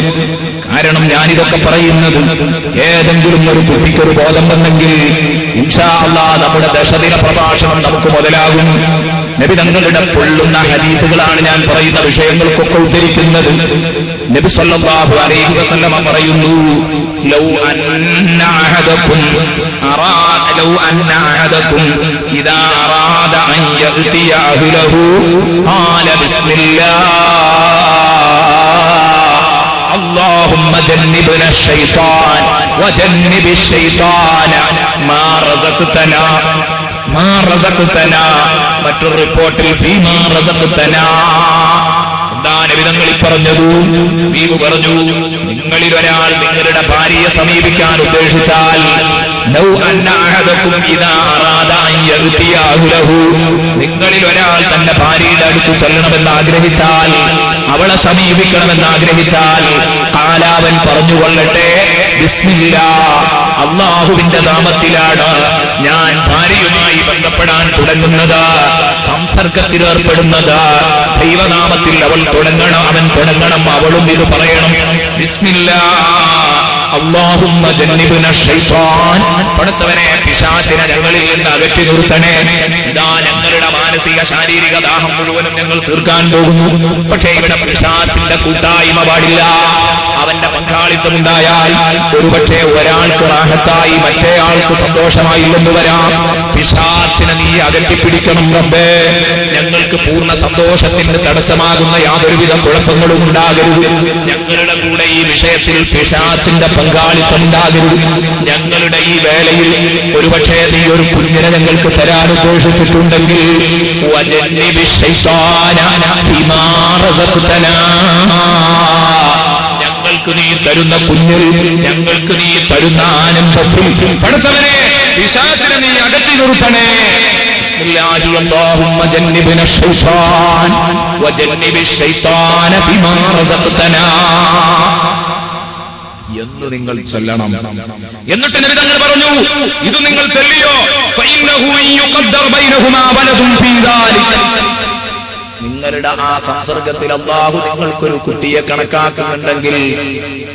കാരണം ഞാനിതൊക്കെ പറയുന്നത് ഏതെങ്കിലും ഒരു കുട്ടിക്കൊരു ബോധം വന്നെങ്കിൽ ഇൻഷാ അല്ലാഹ് നമ്മുടെ ദശദിന പ്രഭാഷണം നമുക്ക് മുതലാകും. നബി തങ്ങളുടെ പൊള്ളുന്ന ഹദീസുകളാണ് ഞാൻ പറയുന്ന വിഷയങ്ങൾക്കൊക്കെ ഉദ്ധരിക്കുന്നത്. നബി സല്ലല്ലാഹു അലൈഹി വസല്ലമ പറയുന്നു, ലൗ അന്ന അഹദകും ഇദാ അറാദ അൻ യഅതിയ അഹ്ലഹു ഖാല ബിസ്മില്ലാഹ് اللهم جنبنا الشيطان وجنب الشيطان ما رزقتنا മറ്റൊരു റിപ്പോർട്ടിൽ ഫീമാ റസഖ്തനാ. എന്താണ് വിധങ്ങളിൽ പറഞ്ഞത്? ബീവി പറഞ്ഞു, നിങ്ങളിൽ ഒരാൾ നിങ്ങളുടെ ഭാര്യയെ സമീപിക്കാൻ ഉദ്ദേശിച്ചാൽ, ലൗ അന്ന അഹദകും ഇദാ അറാദ അൻ യഅതിയ അഹ്ലഹു, നിങ്ങളിൽ ഒരാൾ തന്റെ ഭാര്യയുടെ അടുത്ത് ചെല്ലണമെന്ന് ആഗ്രഹിച്ചാൽ, അവളെ സമീപിക്കണമെന്ന് ആഗ്രഹിച്ചാൽ, കാലാവൻ പറഞ്ഞുകൊള്ളട്ടെ, ബിസ്മില്ലാഹ്, അല്ലാഹുവിന്റെ നാമത്തിലാണ് ഞാൻ ഭാര്യയുമായി ബന്ധപ്പെടാൻ തുടങ്ങുന്നത്, സംസർഗത്തിലേർപ്പെടുന്നത്. ദൈവനാമത്തിൽ അവൻ തുടങ്ങണം, അവൻ തുടങ്ങണം, അവളും ഇത് പറയണം, ബിസ്മില്ലാഹ് അല്ലാഹുമ്മ ജന്നിബ്നാ ശൈത്താൻ. പടച്ചവനെ, പിശാചിനെ ഞങ്ങളിൽ നിന്ന് അകറ്റി നിർത്തണേ. ഇതാ ഞങ്ങളുടെ മാനസിക ശാരീരിക ദാഹം മുഴുവനും ഞങ്ങൾ തീർക്കാൻ പോകുന്നു. പക്ഷേ ഇവിടെ പിശാചിന്റെ കൂട്ടായ്മ പാടില്ല. അവന്റെ പങ്കാളിത്തം ഉണ്ടായാൽ ഒരുപക്ഷെ ഒരാൾക്ക് റാഹത്തായി മറ്റേ ആൾക്ക് സന്തോഷമായില്ലെന്ന് വരാം. പിശാചിനെ നീ അകറ്റിപ്പിടിക്കണം റബ്ബേ. ഞങ്ങൾക്ക് പൂർണ്ണ സന്തോഷത്തിന് തടസ്സമാകുന്ന യാതൊരുവിധ കുഴപ്പങ്ങളും ഉണ്ടാകരുത്. ഞങ്ങളുടെ കൂടെ ഈ വിഷയത്തിൽ പിശാചിന്റെ പങ്കാളിത്തം ഉണ്ടാകരുത്. ഞങ്ങളുടെ ഈ വേളയിൽ ഒരുപക്ഷെ നീ ഒരു കുഞ്ഞിനെ ഞങ്ങൾക്ക് തരാൻ ഉദ്ദേശിച്ചിട്ടുണ്ടെങ്കിൽ ഞങ്ങൾക്ക് നീ തരുന്ന കുഞ്ഞിൽ, ഞങ്ങൾക്ക് നീ തരുന്ന ആനന്ദത്തിൽ പടച്ചവനെ പിശാചിനെ നീ അകറ്റി നിർത്തണേ. ബിസ്മില്ലാഹി അല്ലാഹുമ്മ ജന്നിബ്നാ ശൈത്താൻ വജന്നിബിശ് ശൈത്താന ബിമാ റസഖ്തനാ എന്ന് നിങ്ങൾ ചൊല്ലണം. എന്നിട്ട് നബി തങ്ങൾ പറഞ്ഞു, ഇത് നിങ്ങൾ ചൊല്ലിയോ ഫഇന്നഹു യുഖദ്ദർ ബൈനഹുമാ വലദുൻ ഫീ ദാലിക, നിങ്ങളുടെ ആ സംസർഗത്തിൽ അല്ലാഹു നിങ്ങൾക്കൊരു കുട്ടിയെ കണക്കാക്കുന്നുണ്ടെങ്കിൽ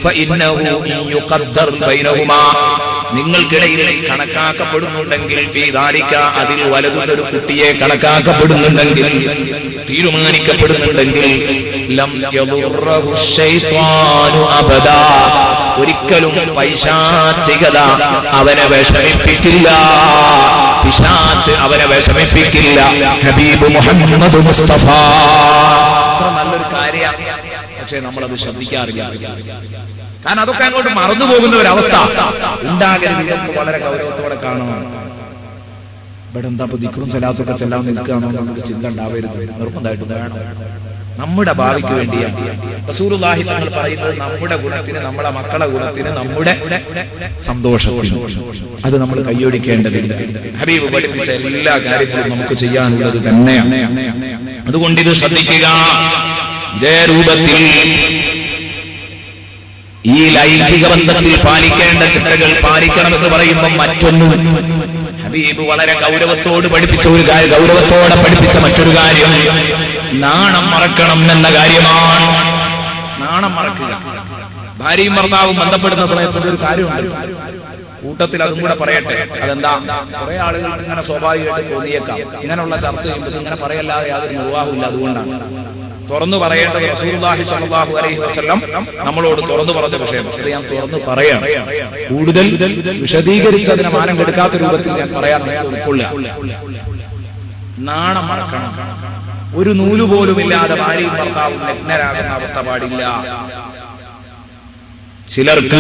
ഫഇന്നഹു യുഖദ്ദർ ബൈനഹുമാ, നിങ്ങൾക്കിടയിൽ കണക്കാക്കപ്പെടുന്നുണ്ടെങ്കിൽ ഫീ ദാലിക, അതിൽ വലതുനൊരു കുട്ടിയെ കണക്കാക്കപ്പെടുന്നുണ്ടെങ്കിൽ, തീരുമാനിക്കപ്പെടുന്നുണ്ടെങ്കിൽ ലം യദുറഹു ശൈത്വാനു അബദാ, ഒരിക്കലും പൈശാചികത അവനെ വിഷമിപ്പിക്കില്ല, പിശാച് അവനെ വിഷമിപ്പിക്കില്ല. ഹബീബ് മുഹമ്മദ് മുസ്തഫ. നല്ലൊരു കാര്യമാണ്, പക്ഷേ നമ്മളത് ശ്രദ്ധിക്കാറില്ല. കാരണം അതൊക്കെ അങ്ങോട്ട് മറന്നു പോകുന്ന ഒരു അവസ്ഥ ഉണ്ടാകരുത്. ഇതൊക്കെ വളരെ ഗൗരവത്തോടെ കാണണം. ഇവിടെ എന്താ ദിക്റും സലാത്തൊക്കെ ചെല്ലാൻ നിൽക്കുകയാണോ നമുക്ക് ചിന്ത ഉണ്ടാവരുത്. നിർബന്ധമായിട്ട് വേണം. നമ്മുടെ ഭാവിക്ക് വേണ്ടിയാണ് റസൂലുള്ളാഹി തങ്ങൾ പറയുന്നത്. നമ്മുടെ ഗുണത്തിന്, നമ്മുടെ മക്കളുടെ ഗുണത്തിന്, നമ്മുടെ സന്തോഷത്തിന് അത് നമ്മൾ കൈയൊഴിക്കേണ്ടതില്ല. ഹബീബ് പഠിപ്പിച്ച എല്ലാ കാര്യങ്ങളും നമുക്ക് ചെയ്യാനുള്ളത് തന്നെയാണ്. അതുകൊണ്ട് ഇത് ശ്രദ്ധിക്കുക. ഇതേ രൂപത്തിൽ ഈ ലൈംഗിക ബന്ധത്തിൽ പാലിക്കേണ്ട ചിട്ടകൾ പാലിക്കണമെന്ന് പറയുമ്പോൾ മറ്റൊന്നും ഹബീബ് വളരെ ഗൗരവത്തോട് പഠിപ്പിച്ച ഒരു കാര്യം, ഗൗരവത്തോടെ പഠിപ്പിച്ച മറ്റൊരു കാര്യം നാണം മറക്കണം എന്ന കാര്യമാണ്. നാണം മറക്കുക. ഭാര്യയും ഭർത്താവും ബന്ധപ്പെടുന്ന സമയത്ത് ഒരു കാര്യമുണ്ട്, കൂട്ടത്തിൽ അതും കൂടെ പറയട്ടെ. അതെന്താ, കുറെ ആളുകൾക്ക് ഇങ്ങനെ സ്വാഭാവികമായിട്ട് തോന്നിയേക്കാം, ഇങ്ങനെയുള്ള ചർച്ച ചെയ്യുമ്പോൾ ഇങ്ങനെ പറയല്ലാതെ യാതൊരു നിർവാഹമില്ല. അതുകൊണ്ടാണ് തുറന്നു പറയേണ്ടത്. റസൂലുള്ളാഹി സ്വല്ലല്ലാഹു അലൈഹി വസല്ലം നമ്മളോട് തുറന്നു പറഞ്ഞ വിഷയം അത് ഞാൻ തുറന്നു പറയാം. കൂടുതൽ വിശദീകരിച്ച് അതിനെ മാനം കെടുക്കാത്ത രൂപത്തിൽ ഞാൻ പറയാൻ ഉൾക്കൊള്ളുക. നാണം മറക്കണം. ഒരു നൂല് പോലും ഇല്ലാതെ ഭാര്യയും ഭർത്താവും നഗ്നരാകുന്ന അവസ്ഥ പാടില്ല. ചിലർക്ക്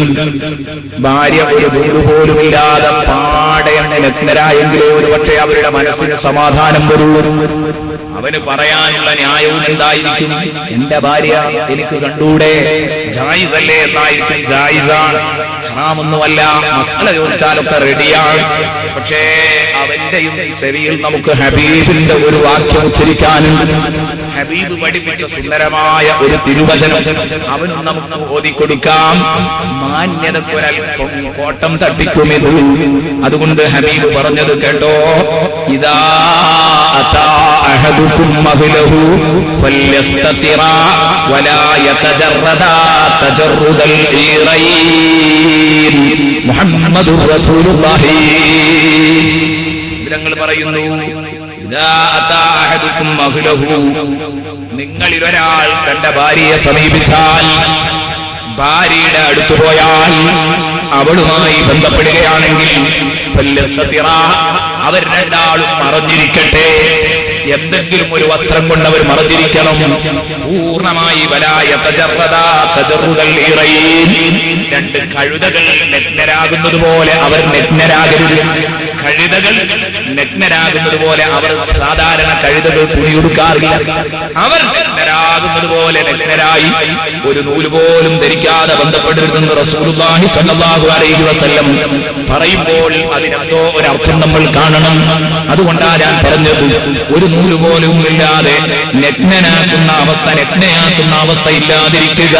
ഭാര്യ ഒരു നൂല് പോലും ഇല്ലാതെ പാടയാണ് നഗ്നരായെങ്കിലോ ഒരു പക്ഷേ അവരുടെ മനസ്സിന് സമാധാനം വരൂ. അവന് പറയാനുള്ള ന്യായവും എന്തായിരിക്കും? എന്റെ ഭാര്യ എനിക്ക് കണ്ടൂടെ, ജായിസല്ലേ എന്നായിരിക്കും. ജായിസാണ്, ഹറാമൊന്നുമല്ല. മസാല ചോദിച്ചാലൊക്കെ റെഡിയാണ്. പക്ഷേ അവന്റെയും ചെവിയിൽ നമുക്ക് ഹബീബിന്റെ ഒരു വാക്യം ഉച്ചരിക്കാനുണ്ട്. ഹബീബ് പഠിപ്പിച്ച സുന്ദരമായ ഒരു തിരുവചനം അവനും നമുക്ക് ഓതിക്കൊടുക്കാം. മാന്യതക്കൊരൽപ്പം കോട്ടം തട്ടിക്കുമിത്. അതുകൊണ്ട് ഹബീബ് പറഞ്ഞത് കേട്ടോ, ഇദാ അതാ അഹദുകും മഹ്ലഹു ഫല്യസ്തതിറാ വലാ യതജറദാ തജറുദൽ ഈറൈൻ. മുഹമ്മദുർ റസൂലുള്ളാഹി ഞങ്ങൾ പറയുന്നു, ഇദാ അതാ അഹദുകും മഹ്ലഹു, നിങ്ങളിൽ ഒരാൾ തന്റെ ഭാര്യയെ സമീപിച്ചാൽ, ഭാര്യയുടെ അടുത്തു പോയാൽ, അവളുമായി ബന്ധപ്പെടുകയാണെങ്കിൽ അവർ രണ്ടാളും മറഞ്ഞിരിക്കട്ടെ. എന്തെങ്കിലും ഒരു വസ്ത്രം കൊണ്ട് അവർ മറഞ്ഞിരിക്കണം. പൂർണ്ണമായി രണ്ട് കഴുതകൾ നഗ്നരാകുന്നത് പോലെ അവർ നഗ്നരാകരുത്. കഴുതകൾ നഗ്നരാകുന്നത് പോലെ അവർ സാധാരണ കഴുതകൾ തുണിയെടുക്കാറില്ല. അവർ നഗ്നരാകുന്നത് പോലെ നഗ്നരായി ഒരു നൂല് പോലും ധരിക്കാതെ ബന്ധപ്പെട്ടിരുന്ന റസൂലുള്ളാഹി സ്വല്ലല്ലാഹു അലൈഹി വസല്ലം പറയുമ്പോൾ അതിനെന്തോ ഒരർത്ഥം നമ്മൾ കാണണം. അതുകൊണ്ടാണ് ഞാൻ പറഞ്ഞത്, ഒരു നൂല് പോലും ഇല്ലാതെ നഗ്നനാക്കുന്ന അവസ്ഥ ഇല്ലാതിരിക്കുക.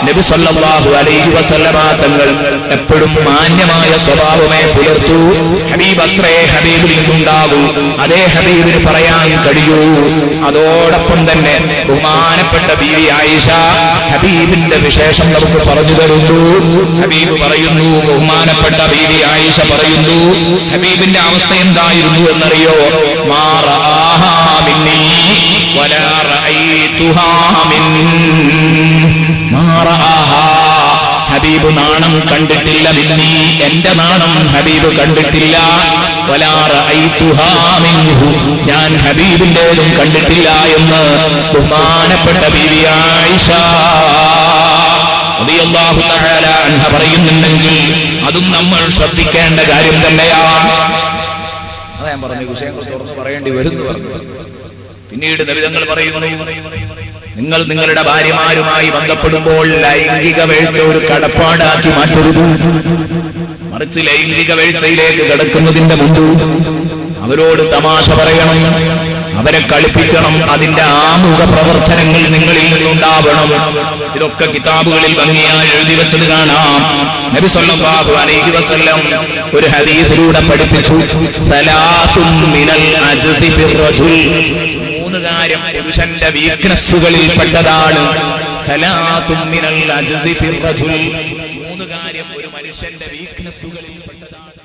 നബി സല്ലല്ലാഹു അലൈഹി വസല്ലമ തങ്ങൾ എപ്പോഴും മാന്യമായ സ്വഭാവമേ പുലർത്തൂ. ഹബീബ് അത്രേ ഹബീബിൽ നിന്നുണ്ടാകൂ, അതേ ഹബീബിന് പറയാൻ കഴിയൂ. അതോടൊപ്പം തന്നെ ബഹുമാനപ്പെട്ട ബീവി ആയിഷ ഹബീബിന്റെ വിശേഷം നമുക്ക് പറഞ്ഞു തരുന്നു. ഹബീബ് പറയുന്നു, ബഹുമാനപ്പെട്ട ബീവി ആയിഷ പറയുന്നു, ഹബീബിന്റെ അവസ്ഥ എന്തായിരുന്നു എന്നറിയോ? മാ റആഹാ മിന്നീ വലാ റഅയ്തുഹാ മാ റആഹാ, ഹബീബ് നാണം കണ്ടിട്ടില്ല. മിന്നീ, എന്റെ നാണം ഹബീബ് കണ്ടിട്ടില്ല. വലാ റഅയ്തുഹാ മിൻഹു, ഞാൻ ഹബീബിന്റേതും കണ്ടിട്ടില്ല എന്ന് ബഹുമാനപ്പെട്ട ബീവി ആയിഷ റളിയല്ലാഹു തആല അൻഹ പറയുന്നുണ്ടെങ്കിൽ അതും നമ്മൾ ശ്രദ്ധിക്കേണ്ട കാര്യം തന്നെയാണ്. അതാ ഞാൻ പറഞ്ഞു, വിഷയങ്ങൾ തുറന്നു പറയേണ്ടി വരുന്നു. പിന്നീട് നബി തങ്ങൾ പറയുന്നു, നിങ്ങൾ നിങ്ങളുടെ ഭാര്യമാരുമായി ബന്ധപ്പെടുമ്പോൾ ലൈംഗിക വീഴ്ച ഒരു കടപ്പാടാക്കി മാറ്റരുത്. മറിച്ച് ലൈംഗിക വീഴ്ചയിലേക്ക് കടക്കുന്നതിന്റെ മുമ്പ് അവരോട് തമാശ പറയണം, അവരെ കളിപ്പിക്കണം. അതിന്റെ ആമുഖ പ്രവർത്തനങ്ങൾ നിങ്ങളിൽ നിന്നുണ്ടാവണം. ഇതൊക്കെ കിതാബുകളിൽ ഭംഗിയായി എഴുതി വെച്ചത് കാണാം. നബി സല്ലല്ലാഹു അലൈഹി വസല്ലം ഒരു ഹദീസിലൂടെ പഠിപ്പിച്ചു, സലാസുൻ മിനൽ അജ്സി ഫിർ റജുൽ. മൂന്ന് കാര്യം പുരുഷന്റെ വീക്ക്നെസ്സുകളിൽ പെട്ടതാണ്. സലാസുൻ മിനൽ അജ്സി ഫിർ റജുൽ. മൂന്ന് കാര്യം ഒരു മനുഷ്യന്റെ വീക്ക്നെസ്സുകളിൽ പെട്ടതാണ്.